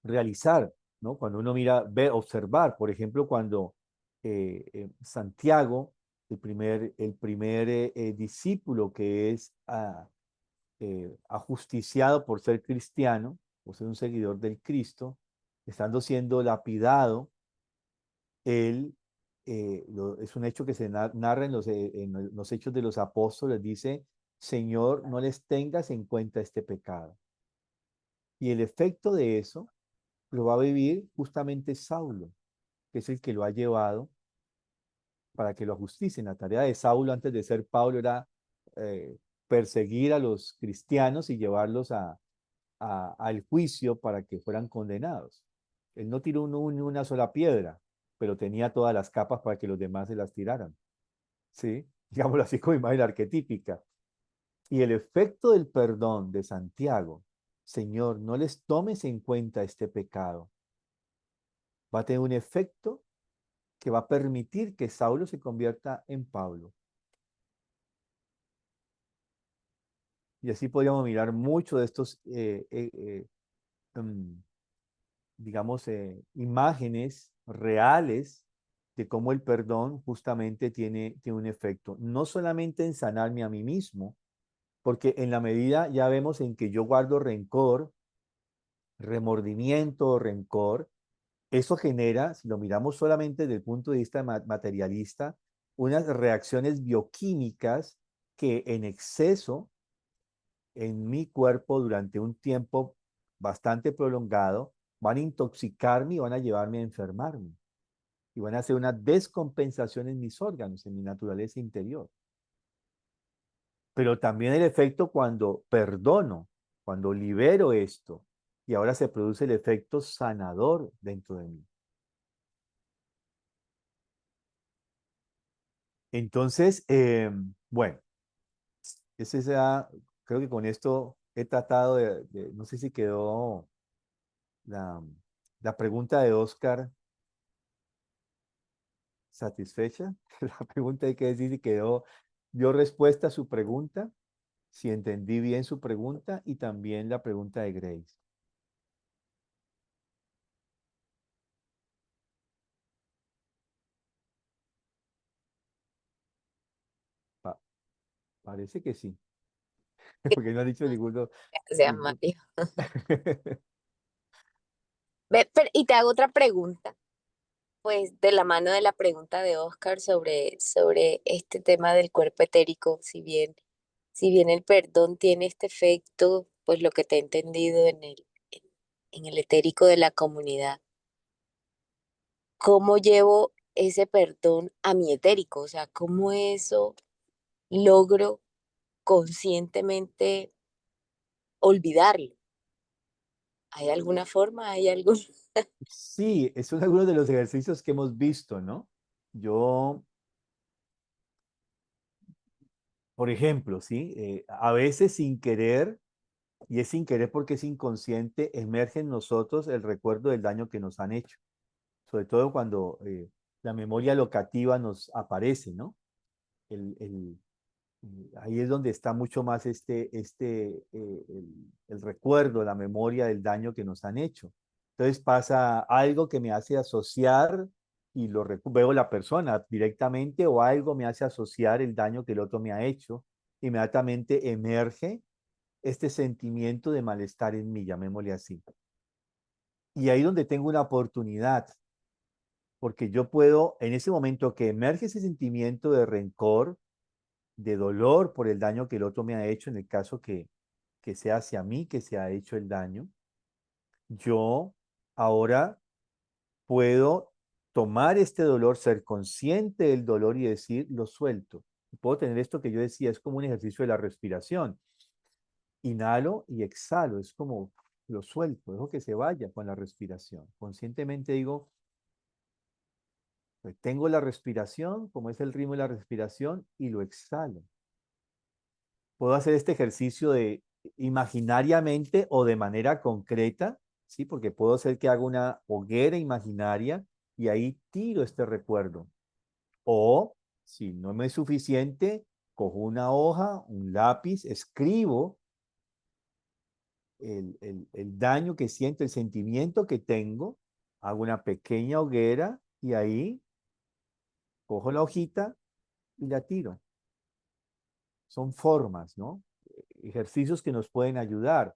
realizar, ¿no? Cuando uno mira, ve, observar, por ejemplo, cuando Santiago, el primer discípulo que es ajusticiado por ser cristiano, por ser un seguidor del Cristo, estando siendo lapidado, él, es un hecho que se narra en los Hechos de los Apóstoles, dice, Señor, no les tengas en cuenta este pecado. Y el efecto de eso lo va a vivir justamente Saulo, que es el que lo ha llevado para que lo ajusticien. La tarea de Saulo antes de ser Pablo era perseguir a los cristianos y llevarlos al juicio para que fueran condenados. Él no tiró una sola piedra, pero tenía todas las capas para que los demás se las tiraran. ¿Sí? Digámoslo así como imagen arquetípica. Y el efecto del perdón de Santiago, Señor, no les tomes en cuenta este pecado, va a tener un efecto que va a permitir que Saulo se convierta en Pablo. Y así podríamos mirar mucho de estos, digamos, imágenes reales de cómo el perdón justamente tiene un efecto, no solamente en sanarme a mí mismo, porque en la medida ya vemos en que yo guardo rencor, remordimiento, rencor, eso genera, si lo miramos solamente desde el punto de vista materialista, unas reacciones bioquímicas que en exceso en mi cuerpo durante un tiempo bastante prolongado, van a intoxicarme y van a llevarme a enfermarme. Y van a hacer una descompensación en mis órganos, en mi naturaleza interior. Pero también el efecto cuando perdono, cuando libero esto, y ahora se produce el efecto sanador dentro de mí. Entonces, bueno, ese sea, creo que con esto he tratado no sé si quedó la, la pregunta de Oscar satisfecha. La pregunta hay que decir si quedó, dio respuesta a su pregunta, si entendí bien su pregunta y también la pregunta de Grace. Pa- Parece que sí, porque no ha dicho ninguno. Gracias, ningún- Mario. Y te hago otra pregunta, pues de la mano de la pregunta de Oscar sobre este tema del cuerpo etérico, si bien el perdón tiene este efecto, pues lo que te he entendido en el etérico de la comunidad, ¿cómo llevo ese perdón a mi etérico? O sea, ¿cómo eso logro conscientemente olvidarlo? ¿Hay alguna forma? ¿Hay algún...? Sí, es uno de los ejercicios que hemos visto, ¿no? Yo, por ejemplo, sí, a veces sin querer, y es sin querer porque es inconsciente, emerge en nosotros el recuerdo del daño que nos han hecho, sobre todo cuando la memoria locativa nos aparece, ¿no? El, el, Ahí es donde está mucho más el recuerdo, la memoria del daño que nos han hecho. Entonces pasa algo que me hace asociar y veo la persona directamente o algo me hace asociar el daño que el otro me ha hecho. Inmediatamente emerge este sentimiento de malestar en mí, llamémosle así. Y ahí donde tengo una oportunidad, porque yo puedo, en ese momento que emerge ese sentimiento de rencor, de dolor por el daño que el otro me ha hecho, en el caso que sea hacia mí que se ha hecho el daño, yo ahora puedo tomar este dolor, ser consciente del dolor y decir, lo suelto. Puedo tener esto que yo decía, es como un ejercicio de la respiración. Inhalo y exhalo, es como lo suelto, dejo que se vaya con la respiración. Conscientemente digo, tengo la respiración, como es el ritmo de la respiración, y lo exhalo. Puedo hacer este ejercicio de imaginariamente o de manera concreta, ¿sí? Porque puedo hacer que haga una hoguera imaginaria y ahí tiro este recuerdo. O, si no me es suficiente, cojo una hoja, un lápiz, escribo el daño que siento, el sentimiento que tengo, hago una pequeña hoguera y ahí cojo la hojita y la tiro. Son formas, ¿no? Ejercicios que nos pueden ayudar.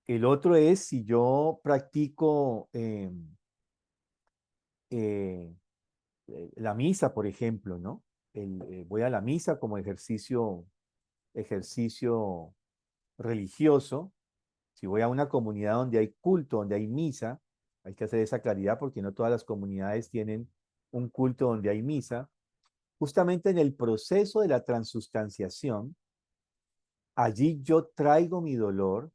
El otro es si yo practico eh, la misa, por ejemplo, ¿no? Voy a la misa como ejercicio religioso. Si voy a una comunidad donde hay culto, donde hay misa, hay que hacer esa claridad porque no todas las comunidades tienen un culto donde hay misa. Justamente en el proceso de la transustanciación, allí yo traigo mi dolor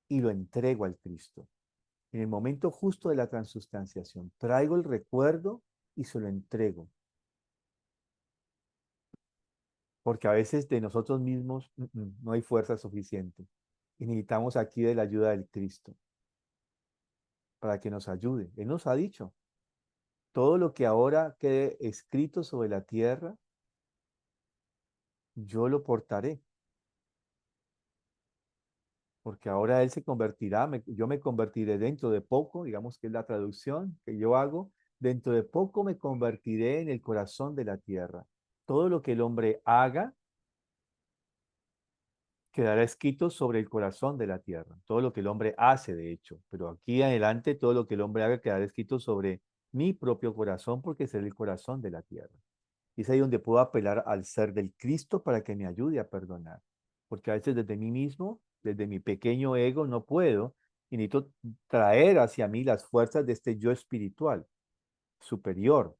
y lo entrego al Cristo. En el momento justo de la transustanciación, traigo el recuerdo y se lo entrego. Porque a veces de nosotros mismos no hay fuerza suficiente. Y necesitamos aquí de la ayuda del Cristo para que nos ayude. Él nos ha dicho, todo lo que ahora quede escrito sobre la tierra, yo lo portaré. Porque ahora Él se convertirá, yo me convertiré dentro de poco, digamos que es la traducción que yo hago, dentro de poco me convertiré en el corazón de la tierra. Todo lo que el hombre haga quedará escrito sobre el corazón de la tierra. Todo lo que el hombre hace, de hecho. Pero aquí adelante, todo lo que el hombre haga quedará escrito sobre mi propio corazón, porque será el corazón de la tierra. Y es ahí donde puedo apelar al ser del Cristo para que me ayude a perdonar. porque a veces desde mí mismo, desde mi pequeño ego, no puedo, y necesito traer hacia mí las fuerzas de este yo espiritual superior,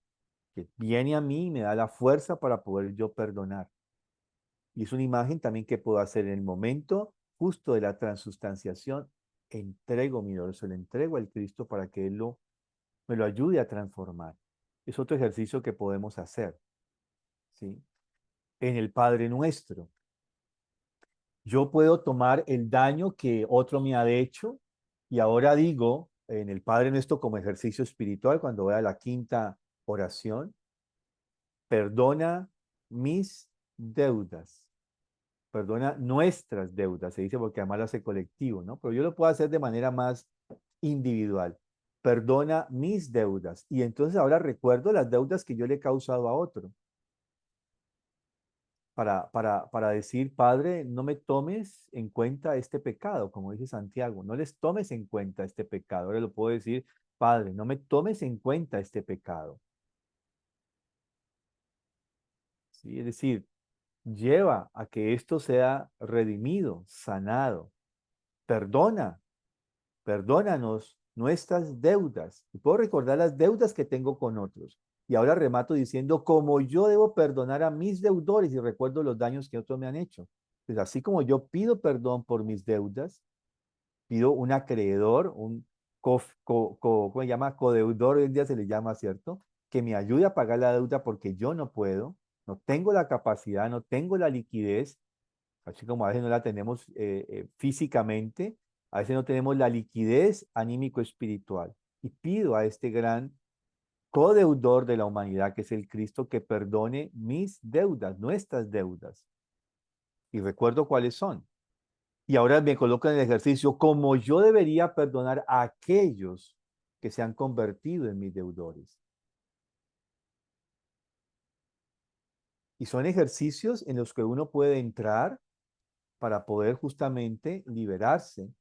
que viene a mí y me da la fuerza para poder yo perdonar. Y es una imagen también que puedo hacer en el momento justo de la transustanciación. Entrego mi dolor, se lo entrego al Cristo para que Él me lo ayude a transformar. Es otro ejercicio que podemos hacer, ¿sí? En el Padre Nuestro, yo puedo tomar el daño que otro me ha hecho y ahora digo en el Padre Nuestro como ejercicio espiritual, cuando voy a la quinta oración, perdona mis deudas. Perdona nuestras deudas, se dice porque además lo hace colectivo, ¿no? Pero yo lo puedo hacer de manera más individual. Perdona mis deudas. Y entonces ahora recuerdo las deudas que yo le he causado a otro. Para decir, Padre, no me tomes en cuenta este pecado, como dice Santiago, no les tomes en cuenta este pecado. Ahora lo puedo decir, Padre, no me tomes en cuenta este pecado. ¿Sí? Es decir, lleva a que esto sea redimido, sanado. Perdónanos nuestras deudas. Y puedo recordar las deudas que tengo con otros. Y ahora remato diciendo, como yo debo perdonar a mis deudores y recuerdo los daños que otros me han hecho. Pues así como yo pido perdón por mis deudas, pido un acreedor, ¿cómo se llama? Codeudor, hoy en día se le llama, ¿cierto? Que me ayude a pagar la deuda porque yo no puedo, no tengo la capacidad, no tengo la liquidez, así como a veces no la tenemos físicamente, a veces no tenemos la liquidez anímico-espiritual. Y pido a este gran codeudor de la humanidad, que es el Cristo, que perdone mis deudas, nuestras deudas. Y recuerdo cuáles son. Y ahora me coloco en el ejercicio como yo debería perdonar a aquellos que se han convertido en mis deudores. Y son ejercicios en los que uno puede entrar para poder justamente liberarse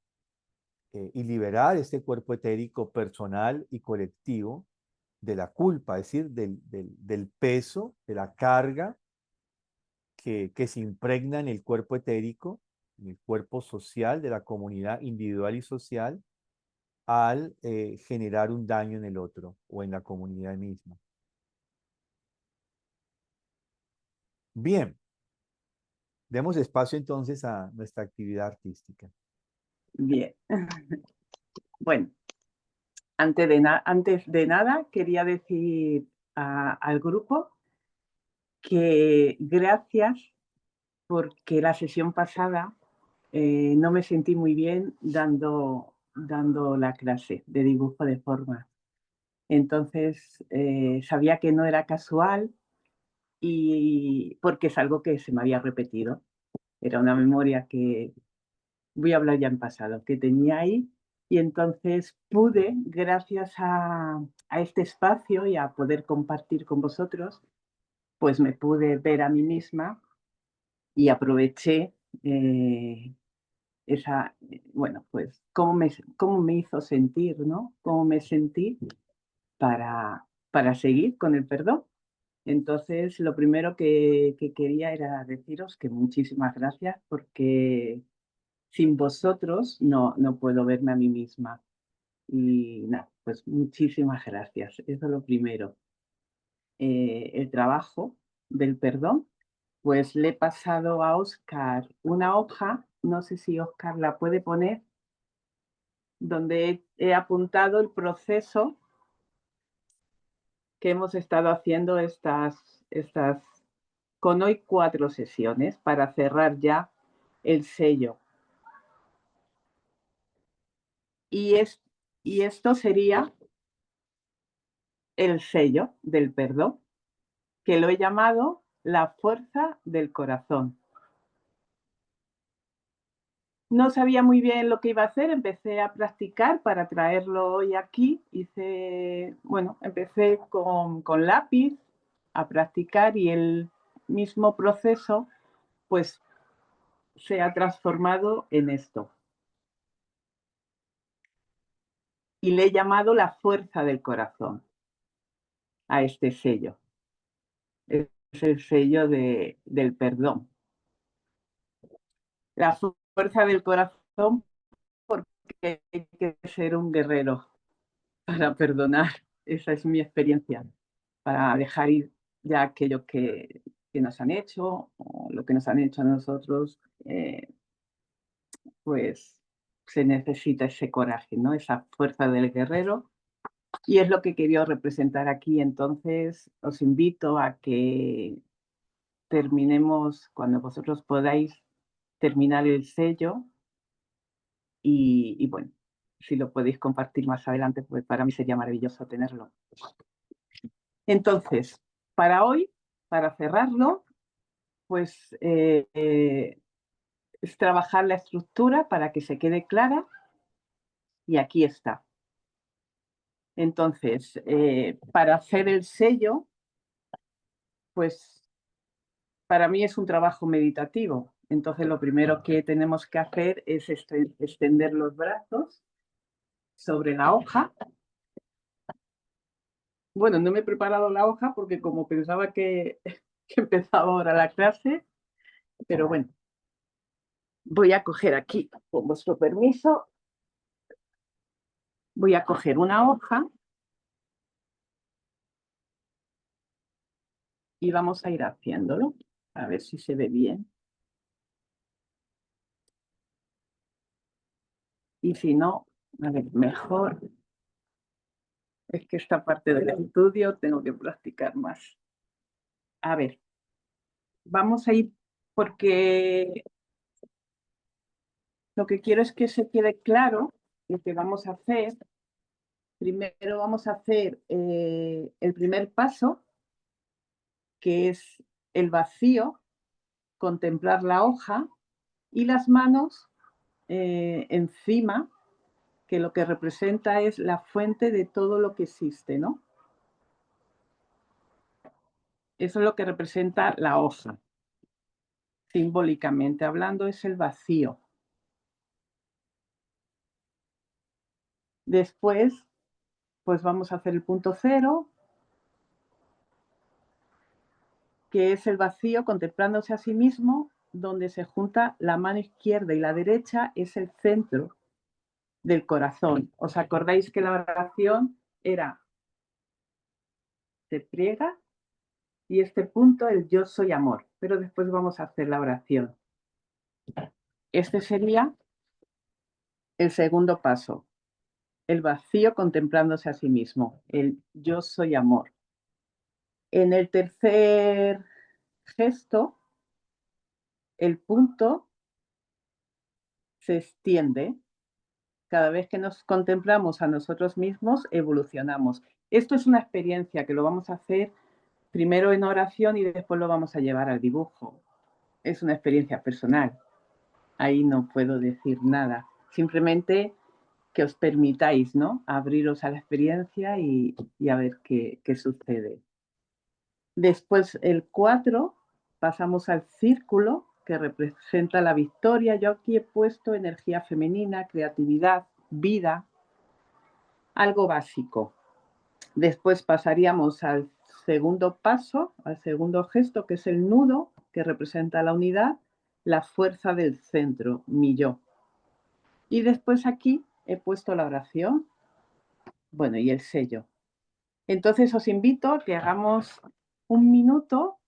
y liberar este cuerpo etérico personal y colectivo de la culpa, es decir, del peso, de la carga que se impregna en el cuerpo etérico, en el cuerpo social de la comunidad individual y social, al generar un daño en el otro o en la comunidad misma. Bien, demos espacio entonces a nuestra actividad artística. Bien. Bueno, antes de nada quería decir al grupo que gracias porque la sesión pasada no me sentí muy bien dando la clase de dibujo de formas. Entonces sabía que no era casual y porque es algo que se me había repetido. Era una memoria que, voy a hablar ya en pasado, que tenía ahí, y entonces pude, gracias a este espacio y a poder compartir con vosotros, pues me pude ver a mí misma y aproveché esa, bueno, pues cómo me hizo sentir, ¿no? Cómo me sentí para seguir con el perdón. Entonces, lo primero que quería era deciros que muchísimas gracias porque sin vosotros no puedo verme a mí misma. Y nada, pues muchísimas gracias. Eso es lo primero. El trabajo del perdón, pues le he pasado a Óscar una hoja, no sé si Óscar la puede poner, donde he apuntado el proceso que hemos estado haciendo con hoy 4 sesiones para cerrar ya el sello. Y esto sería el sello del perdón, que lo he llamado la fuerza del corazón. No sabía muy bien lo que iba a hacer, empecé a practicar para traerlo hoy aquí. Empecé con lápiz a practicar y el mismo proceso pues se ha transformado en esto. Y le he llamado la fuerza del corazón a este sello. Es el sello del perdón. La fuerza del corazón, porque hay que ser un guerrero para perdonar. Esa es mi experiencia, para dejar ir ya aquello que nos han hecho o lo que nos han hecho a nosotros, pues se necesita ese coraje, ¿no? Esa fuerza del guerrero. Y es lo que quería representar aquí. Entonces, os invito a que terminemos, cuando vosotros podáis, terminar el sello y bueno, si lo podéis compartir más adelante, pues para mí sería maravilloso tenerlo. Entonces, para hoy, para cerrarlo, pues es trabajar la estructura para que se quede clara y aquí está. Entonces, para hacer el sello, pues para mí es un trabajo meditativo. Entonces, lo primero que tenemos que hacer es extender los brazos sobre la hoja. Bueno, no me he preparado la hoja porque como pensaba que empezaba ahora la clase, pero bueno, voy a coger aquí, con vuestro permiso, voy a coger una hoja y vamos a ir haciéndolo, a ver si se ve bien. Y si no, a ver, mejor. Es que esta parte del estudio tengo que practicar más. A ver, vamos a ir porque lo que quiero es que se quede claro lo que vamos a hacer. Primero vamos a hacer el primer paso, que es el vacío, contemplar la hoja y las manos encima, que lo que representa es la fuente de todo lo que existe, ¿no? Eso es lo que representa la hoja. Simbólicamente hablando, es el vacío. Después, pues vamos a hacer el punto cero, que es el vacío contemplándose a sí mismo, donde se junta la mano izquierda y la derecha, es el centro del corazón. ¿Os acordáis que la oración era se pliega y este punto el yo soy amor? Pero después vamos a hacer la oración. Este sería el segundo paso, el vacío contemplándose a sí mismo, el yo soy amor. En el tercer gesto, el punto se extiende. Cada vez que nos contemplamos a nosotros mismos, evolucionamos. Esto es una experiencia que lo vamos a hacer primero en oración y después lo vamos a llevar al dibujo. Es una experiencia personal. Ahí no puedo decir nada. Simplemente que os permitáis, ¿no? Abriros a la experiencia y a ver qué sucede. Después el 4, pasamos al círculo, que representa la victoria. Yo aquí he puesto energía femenina, creatividad, vida, algo básico. Después pasaríamos al segundo paso, al segundo gesto, que es el nudo, que representa la unidad, la fuerza del centro, mi yo. Y después aquí he puesto la oración, bueno, y el sello. Entonces os invito a que hagamos un minuto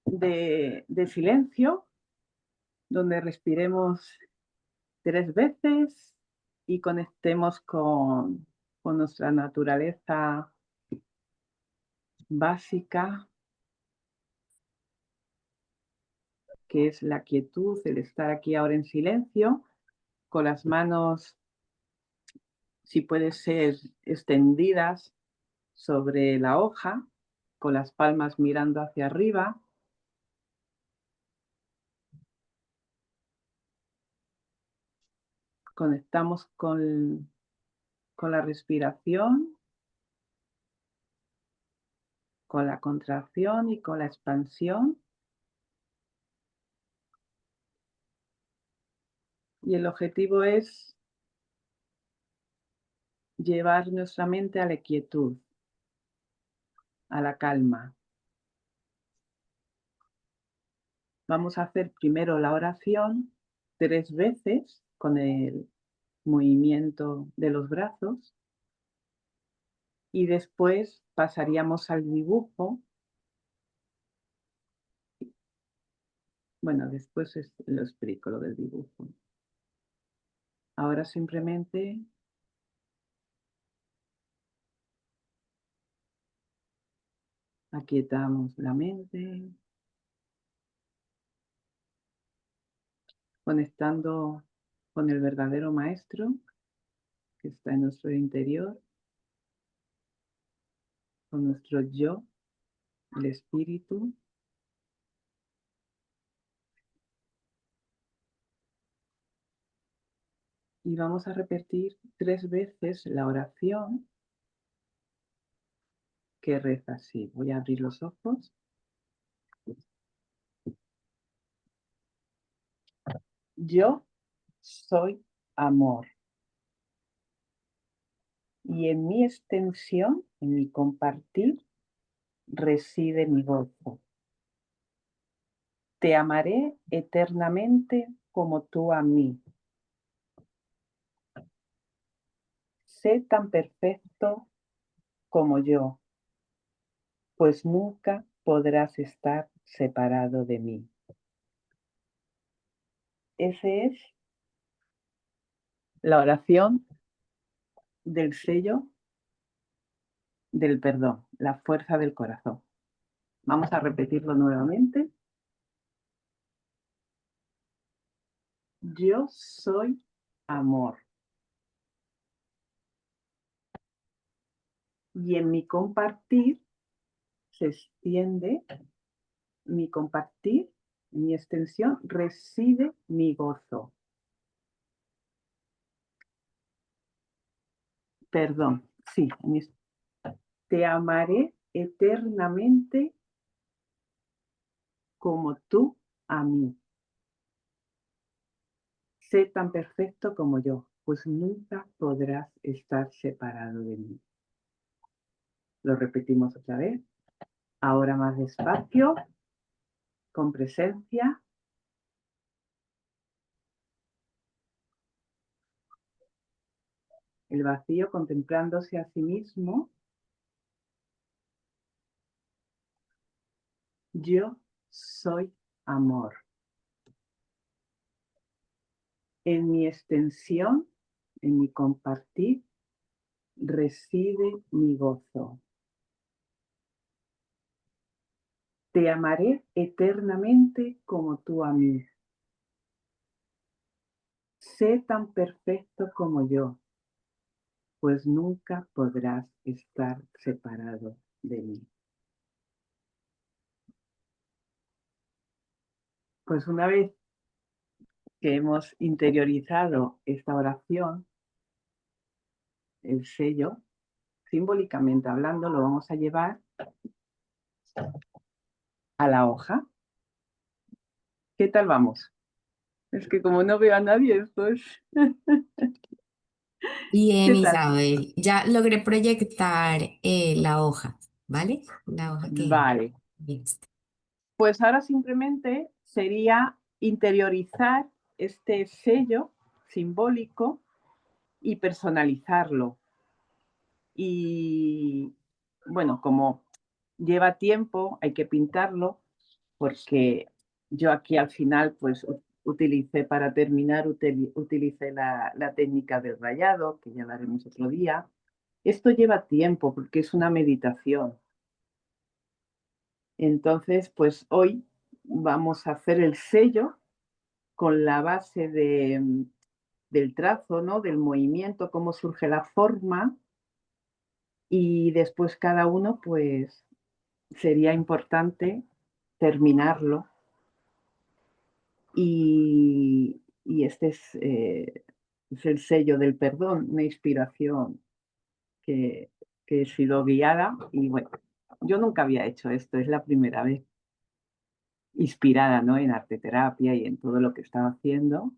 de silencio, donde respiremos 3 veces y conectemos con nuestra naturaleza básica, que es la quietud, el estar aquí ahora en silencio, con las manos, si puede ser, extendidas sobre la hoja, con las palmas mirando hacia arriba. Conectamos con la respiración, con la contracción y con la expansión. Y el objetivo es llevar nuestra mente a la quietud, a la calma. Vamos a hacer primero la oración 3 veces con el movimiento de los brazos y después pasaríamos al dibujo. Bueno, después lo explico lo del dibujo. Ahora simplemente aquietamos la mente, conectando con el verdadero maestro que está en nuestro interior, con nuestro yo, el espíritu. Y vamos a repetir 3 veces la oración que reza así. Voy a abrir los ojos. Yo soy amor. Y en mi extensión, en mi compartir, reside mi gozo. Te amaré eternamente como tú a mí. Sé tan perfecto como yo, pues nunca podrás estar separado de mí. Esa es la oración del sello del perdón, la fuerza del corazón. Vamos a repetirlo nuevamente. Yo soy amor. Y en mi compartir se extiende, mi compartir, mi extensión, reside mi gozo. Perdón, sí, te amaré eternamente como tú a mí. Sé tan perfecto como yo, pues nunca podrás estar separado de mí. Lo repetimos otra vez. Ahora más despacio, con presencia. El vacío contemplándose a sí mismo. Yo soy amor. En mi extensión, en mi compartir, reside mi gozo. Te amaré eternamente como tú a mí. Sé tan perfecto como yo, pues nunca podrás estar separado de mí. Pues una vez que hemos interiorizado esta oración, el sello, simbólicamente hablando, lo vamos a llevar a la hoja. ¿Qué tal vamos? Es que como no veo a nadie, esto es... Bien, ¿Qué tal? Isabel. Ya logré proyectar la hoja, ¿vale? La hoja que Vale. viste. Pues ahora simplemente sería interiorizar este sello simbólico y personalizarlo. Y bueno, como lleva tiempo, hay que pintarlo, porque yo aquí al final pues utilicé para terminar, utilicé la técnica del rayado, que ya la haremos otro día. Esto lleva tiempo porque es una meditación. Entonces, pues hoy vamos a hacer el sello con la base del trazo, ¿no? Del movimiento, cómo surge la forma, y después cada uno, pues sería importante terminarlo. Y este es el sello del perdón, una inspiración que he sido guiada. Y bueno, yo nunca había hecho esto, es la primera vez inspirada, ¿no? En arteterapia y en todo lo que estaba haciendo.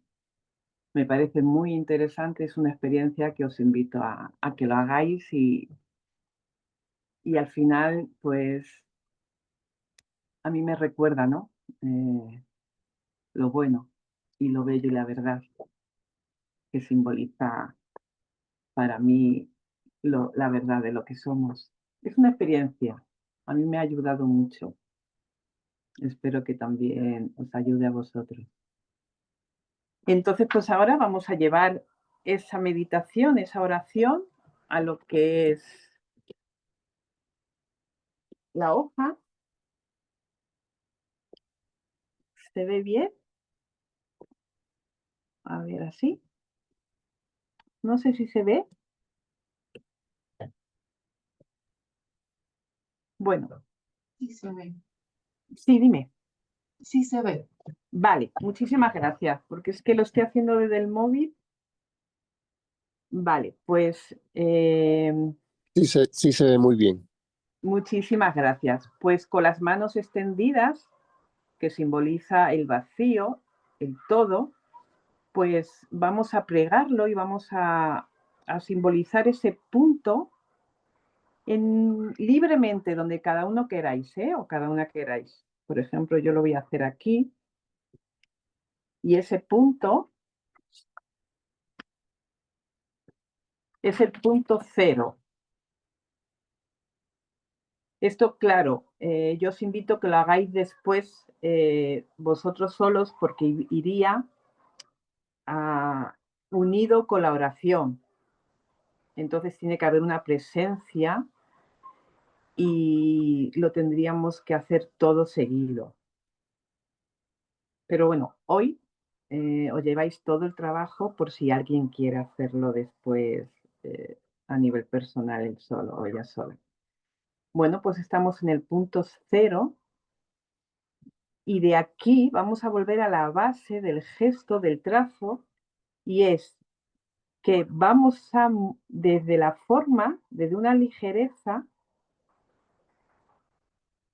Me parece muy interesante, es una experiencia que os invito a que lo hagáis y al final, pues, a mí me recuerda, ¿no? lo bueno y lo bello y la verdad, que simboliza para mí la verdad de lo que somos. Es una experiencia. A mí me ha ayudado mucho. Espero que también os ayude a vosotros. Entonces, pues ahora vamos a llevar esa meditación, esa oración, a lo que es la hoja. ¿Se ve bien? A ver, así. No sé si se ve. Bueno, Sí se ve. sí, dime. Sí se ve. Vale, muchísimas gracias, porque es que lo estoy haciendo desde el móvil. Vale, pues Sí se ve muy bien. muchísimas gracias. Pues con las manos extendidas, que simboliza el vacío, el todo, pues vamos a pregarlo y vamos a simbolizar ese punto libremente donde cada uno queráis, o cada una queráis. Por ejemplo, yo lo voy a hacer aquí. Y ese punto es el punto 0. Esto, claro, yo os invito a que lo hagáis después vosotros solos porque iría unido con la oración. Entonces tiene que haber una presencia y lo tendríamos que hacer todo seguido. Pero bueno, hoy os lleváis todo el trabajo por si alguien quiere hacerlo después a nivel personal, él solo o ella sola. Bueno, pues estamos en el punto 0 y de aquí vamos a volver a la base del gesto, del trazo, y es que vamos a, desde la forma, desde una ligereza,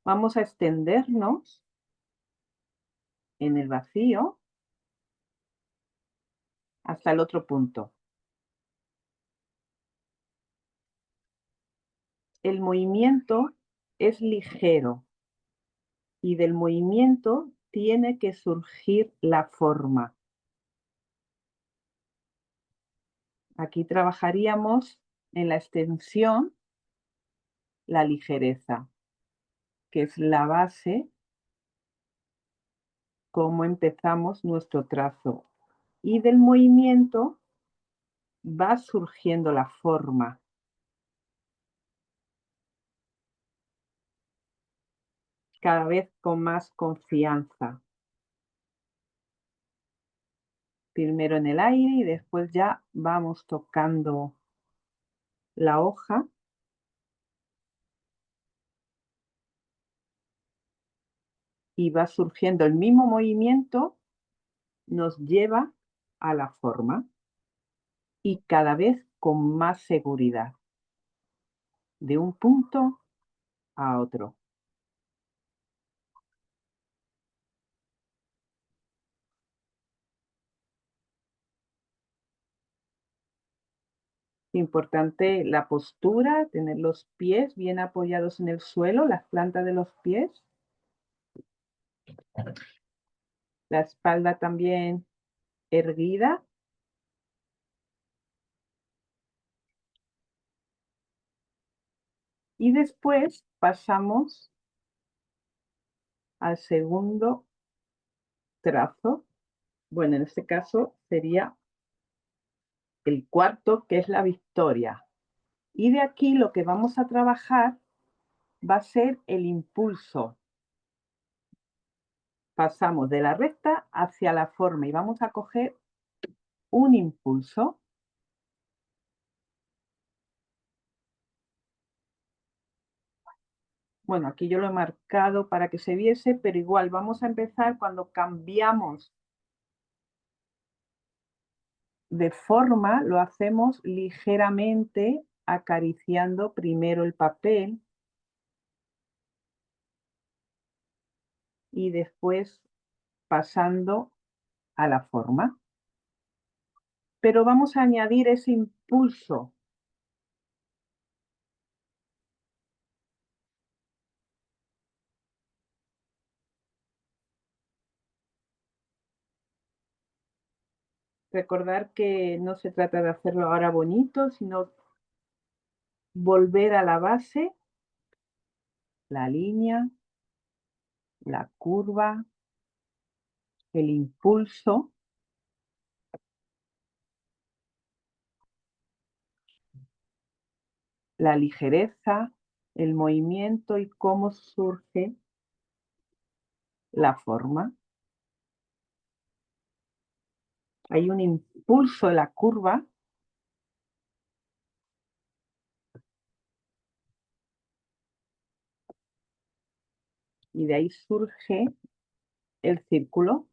vamos a extendernos en el vacío hasta el otro punto. El movimiento es ligero y del movimiento tiene que surgir la forma. Aquí trabajaríamos en la extensión, la ligereza, que es la base, cómo empezamos nuestro trazo. Y del movimiento va surgiendo la forma. Cada vez con más confianza. Primero en el aire y después ya vamos tocando la hoja. Y va surgiendo el mismo movimiento, nos lleva a la forma. Y cada vez con más seguridad. De un punto a otro. Importante la postura, tener los pies bien apoyados en el suelo, las plantas de los pies. La espalda también erguida. Y después pasamos al segundo trazo. Bueno, en este caso sería el cuarto, que es la victoria. Y de aquí lo que vamos a trabajar va a ser el impulso. Pasamos de la recta hacia la forma y vamos a coger un impulso. Bueno, aquí yo lo he marcado para que se viese, pero igual vamos a empezar cuando cambiamos de forma, lo hacemos ligeramente acariciando primero el papel y después pasando a la forma. Pero vamos a añadir ese impulso. Recordar que no se trata de hacerlo ahora bonito, sino volver a la base, la línea, la curva, el impulso, la ligereza, el movimiento y cómo surge la forma. Hay un impulso en la curva y de ahí surge el círculo.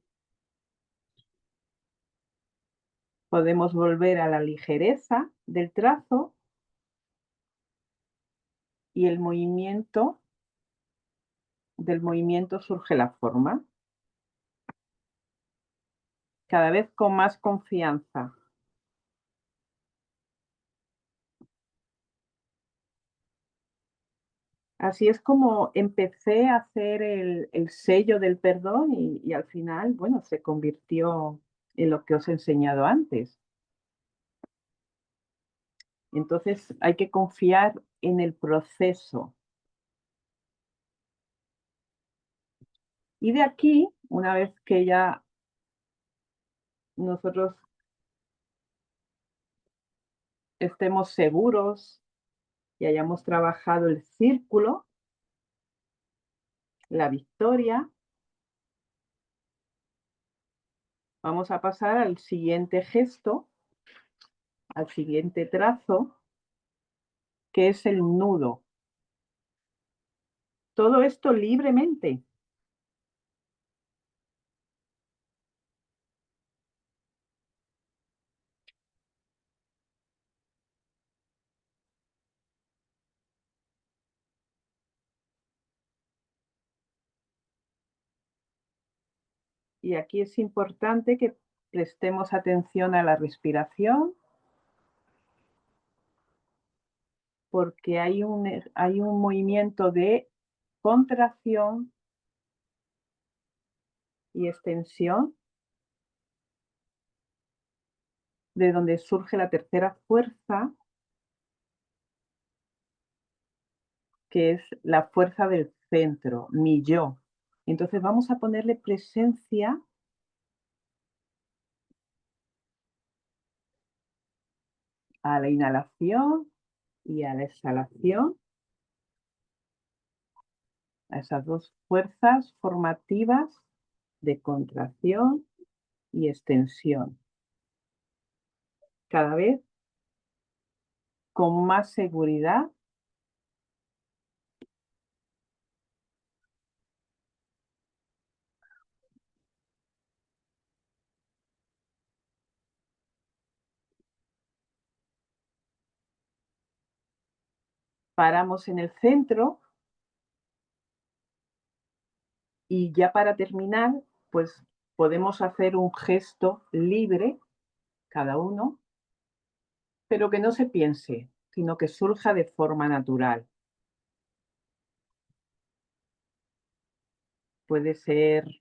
Podemos volver a la ligereza del trazo y el movimiento, del movimiento surge la forma. Cada vez con más confianza. Así es como empecé a hacer el sello del perdón y al final, bueno, se convirtió en lo que os he enseñado antes. Entonces hay que confiar en el proceso. Y de aquí, una vez que ya nosotros estemos seguros y hayamos trabajado el círculo, la victoria, vamos a pasar al siguiente gesto, al siguiente trazo, que es el nudo. Todo esto libremente. Y aquí es importante que prestemos atención a la respiración, porque hay un movimiento de contracción y extensión, de donde surge la tercera fuerza, que es la fuerza del centro, mi yo. Entonces vamos a ponerle presencia a la inhalación y a la exhalación, a esas dos fuerzas formativas de contracción y extensión. Cada vez con más seguridad. Paramos en el centro y ya para terminar, pues podemos hacer un gesto libre, cada uno, pero que no se piense, sino que surja de forma natural. Puede ser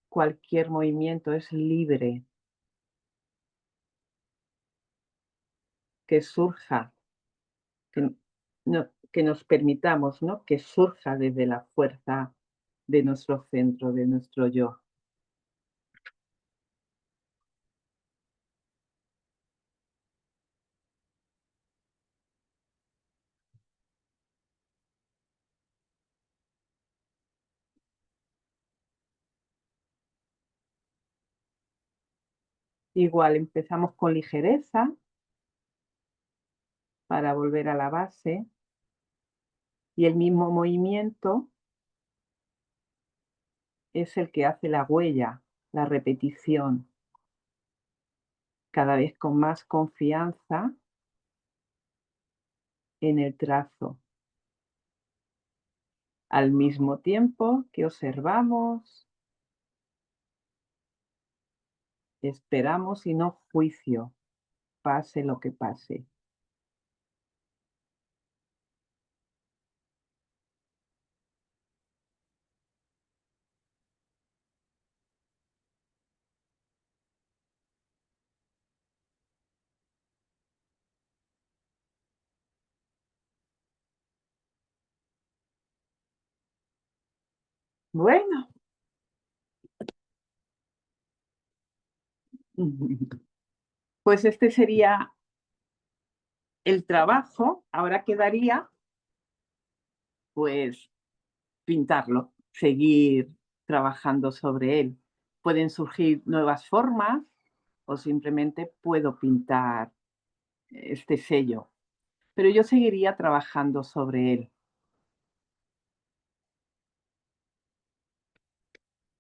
cualquier movimiento, es libre, que surja, que nos permitamos, ¿no? Que surja desde la fuerza de nuestro centro, de nuestro yo. Igual empezamos con ligereza para volver a la base y el mismo movimiento es el que hace la huella, la repetición, cada vez con más confianza en el trazo. Al mismo tiempo que observamos, esperamos y no juicio, pase lo que pase. Bueno. Pues este sería el trabajo. Ahora quedaría, pues, pintarlo, seguir trabajando sobre él. Pueden surgir nuevas formas o simplemente puedo pintar este sello, pero yo seguiría trabajando sobre él.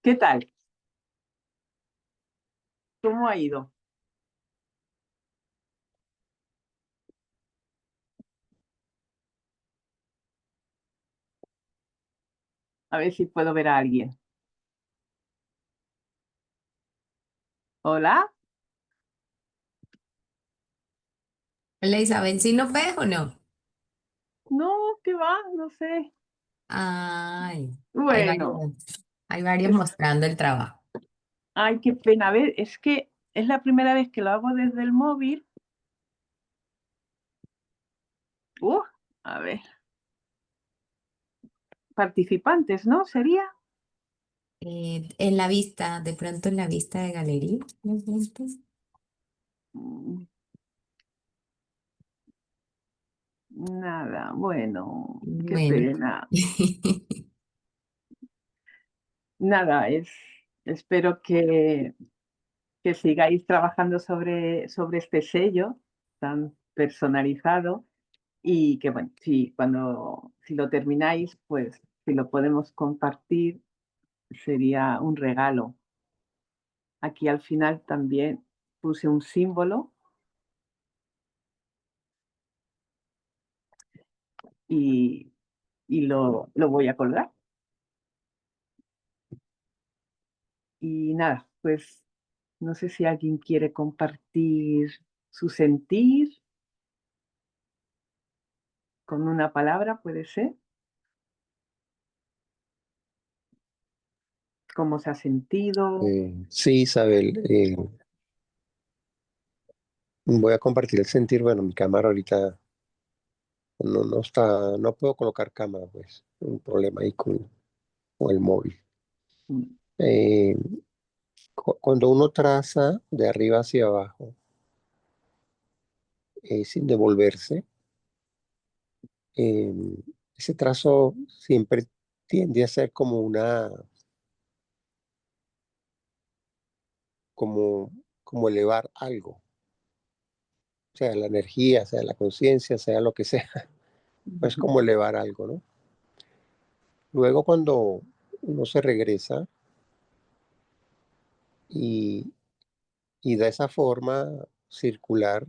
¿Qué tal? ¿Cómo ha ido? A ver si puedo ver a alguien. ¿Hola? Hola Isabel, ¿sí nos ves o no? No, ¿qué va? No sé. Ay, Bueno, hay varios es- mostrando el trabajo. ay, qué pena. A ver, es que es la primera vez que lo hago desde el móvil. A ver. Participantes, ¿no? ¿Sería? En la vista, de pronto en la vista de galería. ¿Los ves? Mm, Nada, bueno, qué Bueno. pena. Nada, espero que sigáis trabajando sobre este sello tan personalizado y que, bueno, si lo termináis, pues si lo podemos compartir, sería un regalo. Aquí al final también puse un símbolo y, y lo voy a colgar. Y nada, pues no sé si alguien quiere compartir su sentir con una palabra, puede ser. ¿Cómo se ha sentido? Sí, Isabel, voy a compartir el sentir. Bueno, mi cámara ahorita no está, no puedo colocar cámara, pues, un problema ahí con el móvil. Mm, Eh, Cuando uno traza de arriba hacia abajo, sin devolverse, eh, ese trazo siempre tiende a ser como, como elevar algo, sea la energía, sea la conciencia, sea lo que sea, pues como elevar algo, ¿no? Luego cuando uno se regresa y, y de esa forma circular,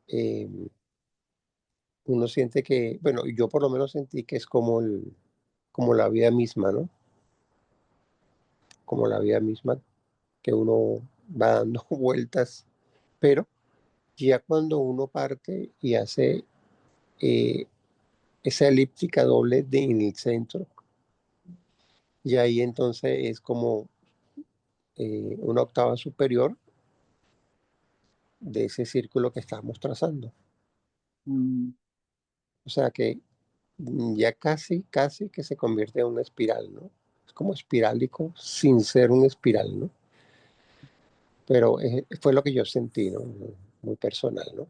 eh, uno siente que, bueno, yo por lo menos sentí que es como la vida misma, ¿no? Como la vida misma que uno va dando vueltas, pero ya cuando uno parte y hace eh, esa elíptica doble en el centro, y ahí entonces es como una octava superior de ese círculo que estamos trazando. mm, O sea que ya casi que se convierte en una espiral, ¿no? Es como espirálico sin ser una espiral, ¿no? Pero fue lo que yo sentí, ¿no? Muy personal, ¿no?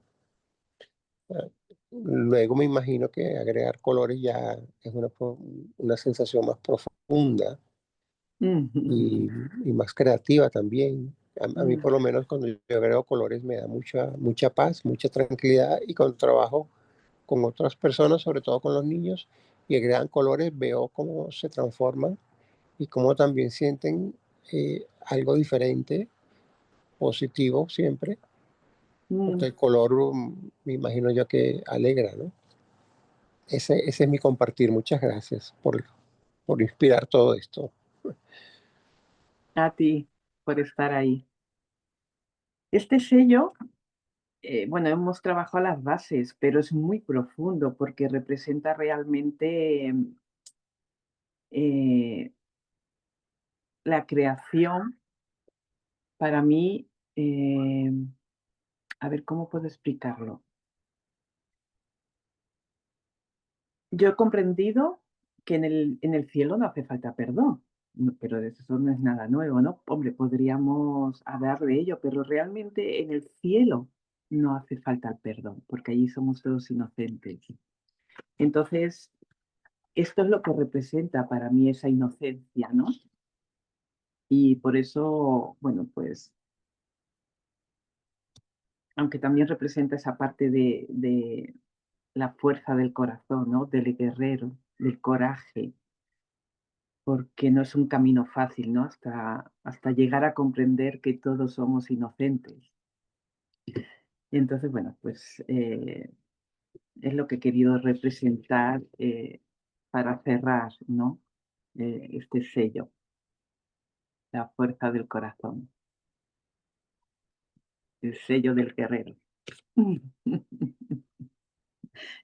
Ah, luego me imagino que agregar colores ya es una sensación más profunda y, y más creativa también. A mí por lo menos cuando yo agrego colores me da mucha paz, mucha tranquilidad y cuando trabajo con otras personas, sobre todo con los niños, y agregan colores, veo cómo se transforman y cómo también sienten algo diferente, positivo siempre, porque el color me imagino yo que alegra, ¿no? Ese es mi compartir. Muchas gracias por inspirar todo esto. A ti por estar ahí. Este sello, bueno, hemos trabajado las bases, pero es muy profundo porque representa realmente eh, la creación. Para mí, a ver, ¿cómo puedo explicarlo? Yo he comprendido que en el cielo no hace falta perdón, pero eso no es nada nuevo, ¿no? Hombre, podríamos hablar de ello, pero realmente en el cielo no hace falta el perdón, porque allí somos todos inocentes. Entonces, esto es lo que representa para mí esa inocencia, ¿no? Y por eso, bueno, pues, aunque también representa esa parte de la fuerza del corazón, ¿no? Del guerrero, del coraje, porque no es un camino fácil, ¿no? Hasta llegar a comprender que todos somos inocentes. Y entonces, bueno, pues es lo que he querido representar para cerrar, ¿no? Este sello, la fuerza del corazón, el sello del guerrero.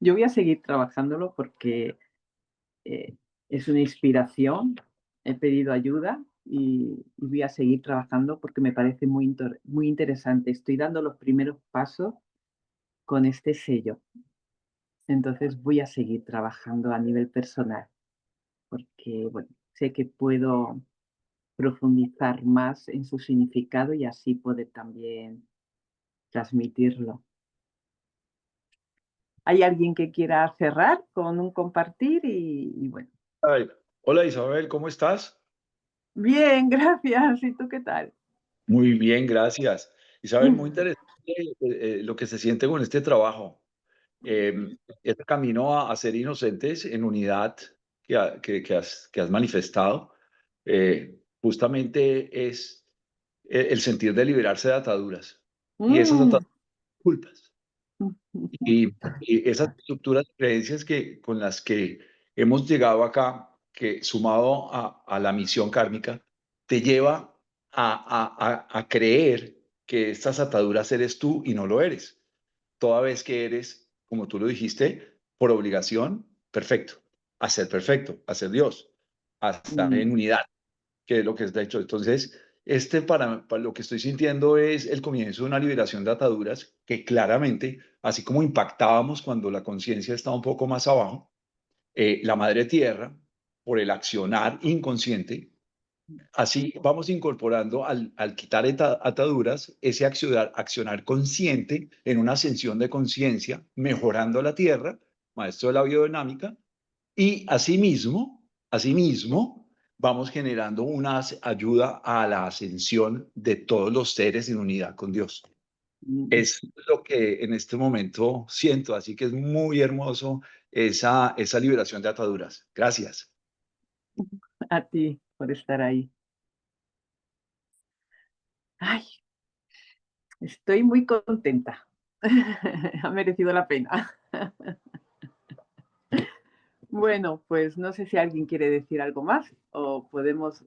Yo voy a seguir trabajándolo porque es una inspiración, he pedido ayuda y voy a seguir trabajando porque me parece muy interesante. Estoy dando los primeros pasos con este sello. Entonces voy a seguir trabajando a nivel personal porque, bueno, sé que puedo profundizar más en su significado y así poder también transmitirlo. ¿Hay alguien que quiera cerrar con un compartir? Y bueno. Ay, hola Isabel, ¿cómo estás? Bien, gracias. ¿Y tú qué tal? Muy bien, gracias. Isabel, muy interesante lo que se siente con este trabajo. Este camino a ser inocentes en unidad que has manifestado, justamente es el sentir de liberarse de ataduras. Y esas Mm. ataduras son culpas. Y esas estructuras de creencias con las que hemos llegado acá, que sumado a la misión kármica, te lleva a creer que estas ataduras eres tú y no lo eres. Toda vez que eres, como tú lo dijiste, por obligación, perfecto, a ser Dios, a estar en unidad, que es lo que es de hecho. Entonces, para lo que estoy sintiendo es el comienzo de una liberación de ataduras que claramente, así como impactábamos cuando la conciencia está un poco más abajo, la madre tierra, por el accionar inconsciente, así vamos incorporando al quitar ataduras, ese accionar consciente en una ascensión de conciencia, mejorando la tierra, maestro de la biodinámica, y asimismo, vamos generando una ayuda a la ascensión de todos los seres en unidad con Dios. Es lo que en este momento siento, así que es muy hermoso esa liberación de ataduras. Gracias. A ti por estar ahí. Ay, estoy muy contenta. Ha merecido la pena. Bueno, pues no sé si alguien quiere decir algo más o podemos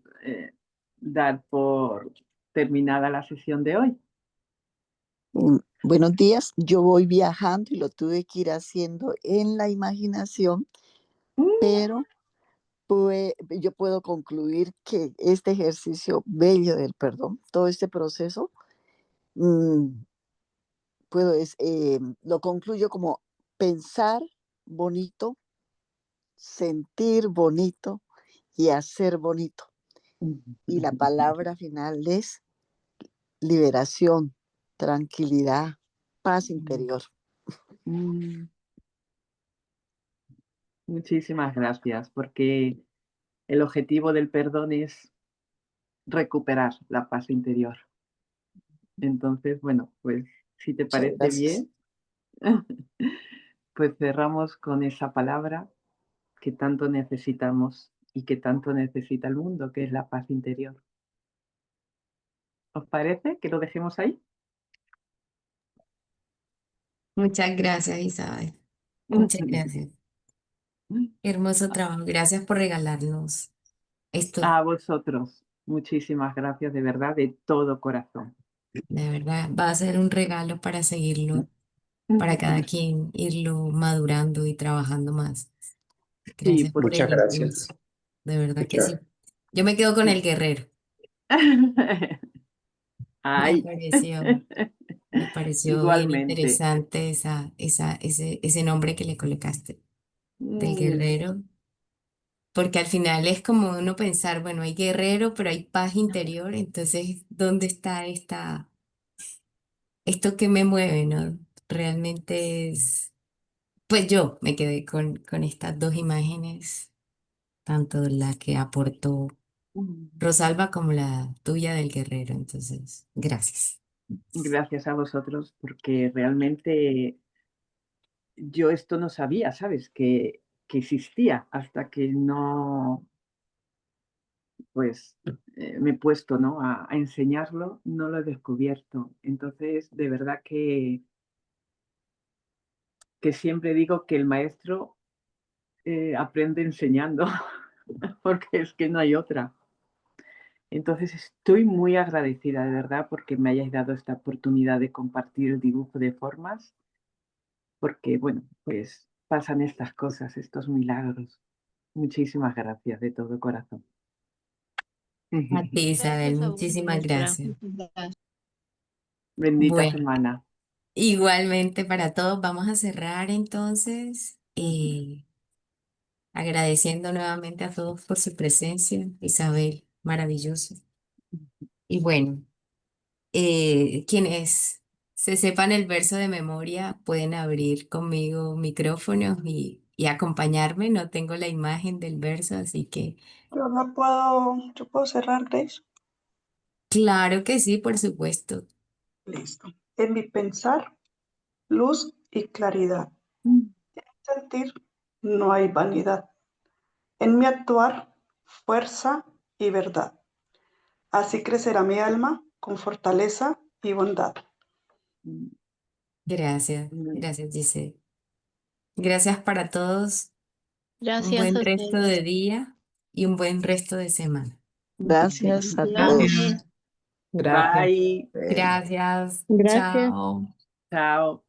dar por terminada la sesión de hoy. Buenos días, yo voy viajando y lo tuve que ir haciendo en la imaginación, pero yo puedo concluir que este ejercicio bello del perdón, todo este proceso, lo concluyo como pensar bonito, sentir bonito y hacer bonito. Y la palabra final es liberación, tranquilidad, paz interior. Muchísimas gracias, porque el objetivo del perdón es recuperar la paz interior. Entonces, bueno, pues si te Muchas parece gracias. bien, pues cerramos con esa palabra que tanto necesitamos y que tanto necesita el mundo, que es la paz interior. ¿Os parece que lo dejemos ahí? Muchas gracias, Isabel. Muchas gracias. Hermoso trabajo. Gracias por regalarnos esto. A vosotros, muchísimas gracias de verdad, de todo corazón. De verdad, va a ser un regalo para seguirlo, para cada quien irlo madurando y trabajando más. Sí, Gracias por Muchas el gracias. impulso. De verdad que Muchas, sí. Yo me quedo con el guerrero. Ay. Me pareció bien Igualmente. interesante ese nombre que le colocaste del guerrero, porque al final es como uno pensar, bueno, hay guerrero, pero hay paz interior, entonces, ¿dónde está esto que me mueve, ¿no? Realmente es, pues yo me quedé con estas dos imágenes, tanto la que aportó Rosalba como la tuya del guerrero, entonces, gracias. Gracias a vosotros, porque realmente yo esto no sabía, ¿sabes? Que existía hasta que no, pues, me he puesto, ¿no? A enseñarlo, no lo he descubierto. Entonces, de verdad que siempre digo que el maestro aprende enseñando, porque es que no hay otra. Entonces, estoy muy agradecida, de verdad, porque me hayáis dado esta oportunidad de compartir el dibujo de formas, porque, bueno, pues pasan estas cosas, estos milagros. Muchísimas gracias de todo corazón. A ti, Isabel, Gracias a vos, muchísimas maestra. gracias. Bendita Bueno, semana. igualmente para todos, vamos a cerrar entonces, agradeciendo nuevamente a todos por su presencia. Isabel, maravilloso. Y bueno, quienes se sepan el verso de memoria pueden abrir conmigo micrófonos y acompañarme. No tengo la imagen del verso, así que Yo puedo cerrar, Grace. claro que sí, por supuesto. Listo. En mi pensar, luz y claridad. Mm. En mi sentir, no hay vanidad. En mi actuar, fuerza y verdad. Así crecerá mi alma con fortaleza y bondad. Gracias, Mm. gracias, Giselle. Gracias para todos. Un Gracias buen a resto de ustedes. día y un buen resto de semana. Gracias a todos. Gracias. Bye. Gracias. Gracias. Chao. Chao.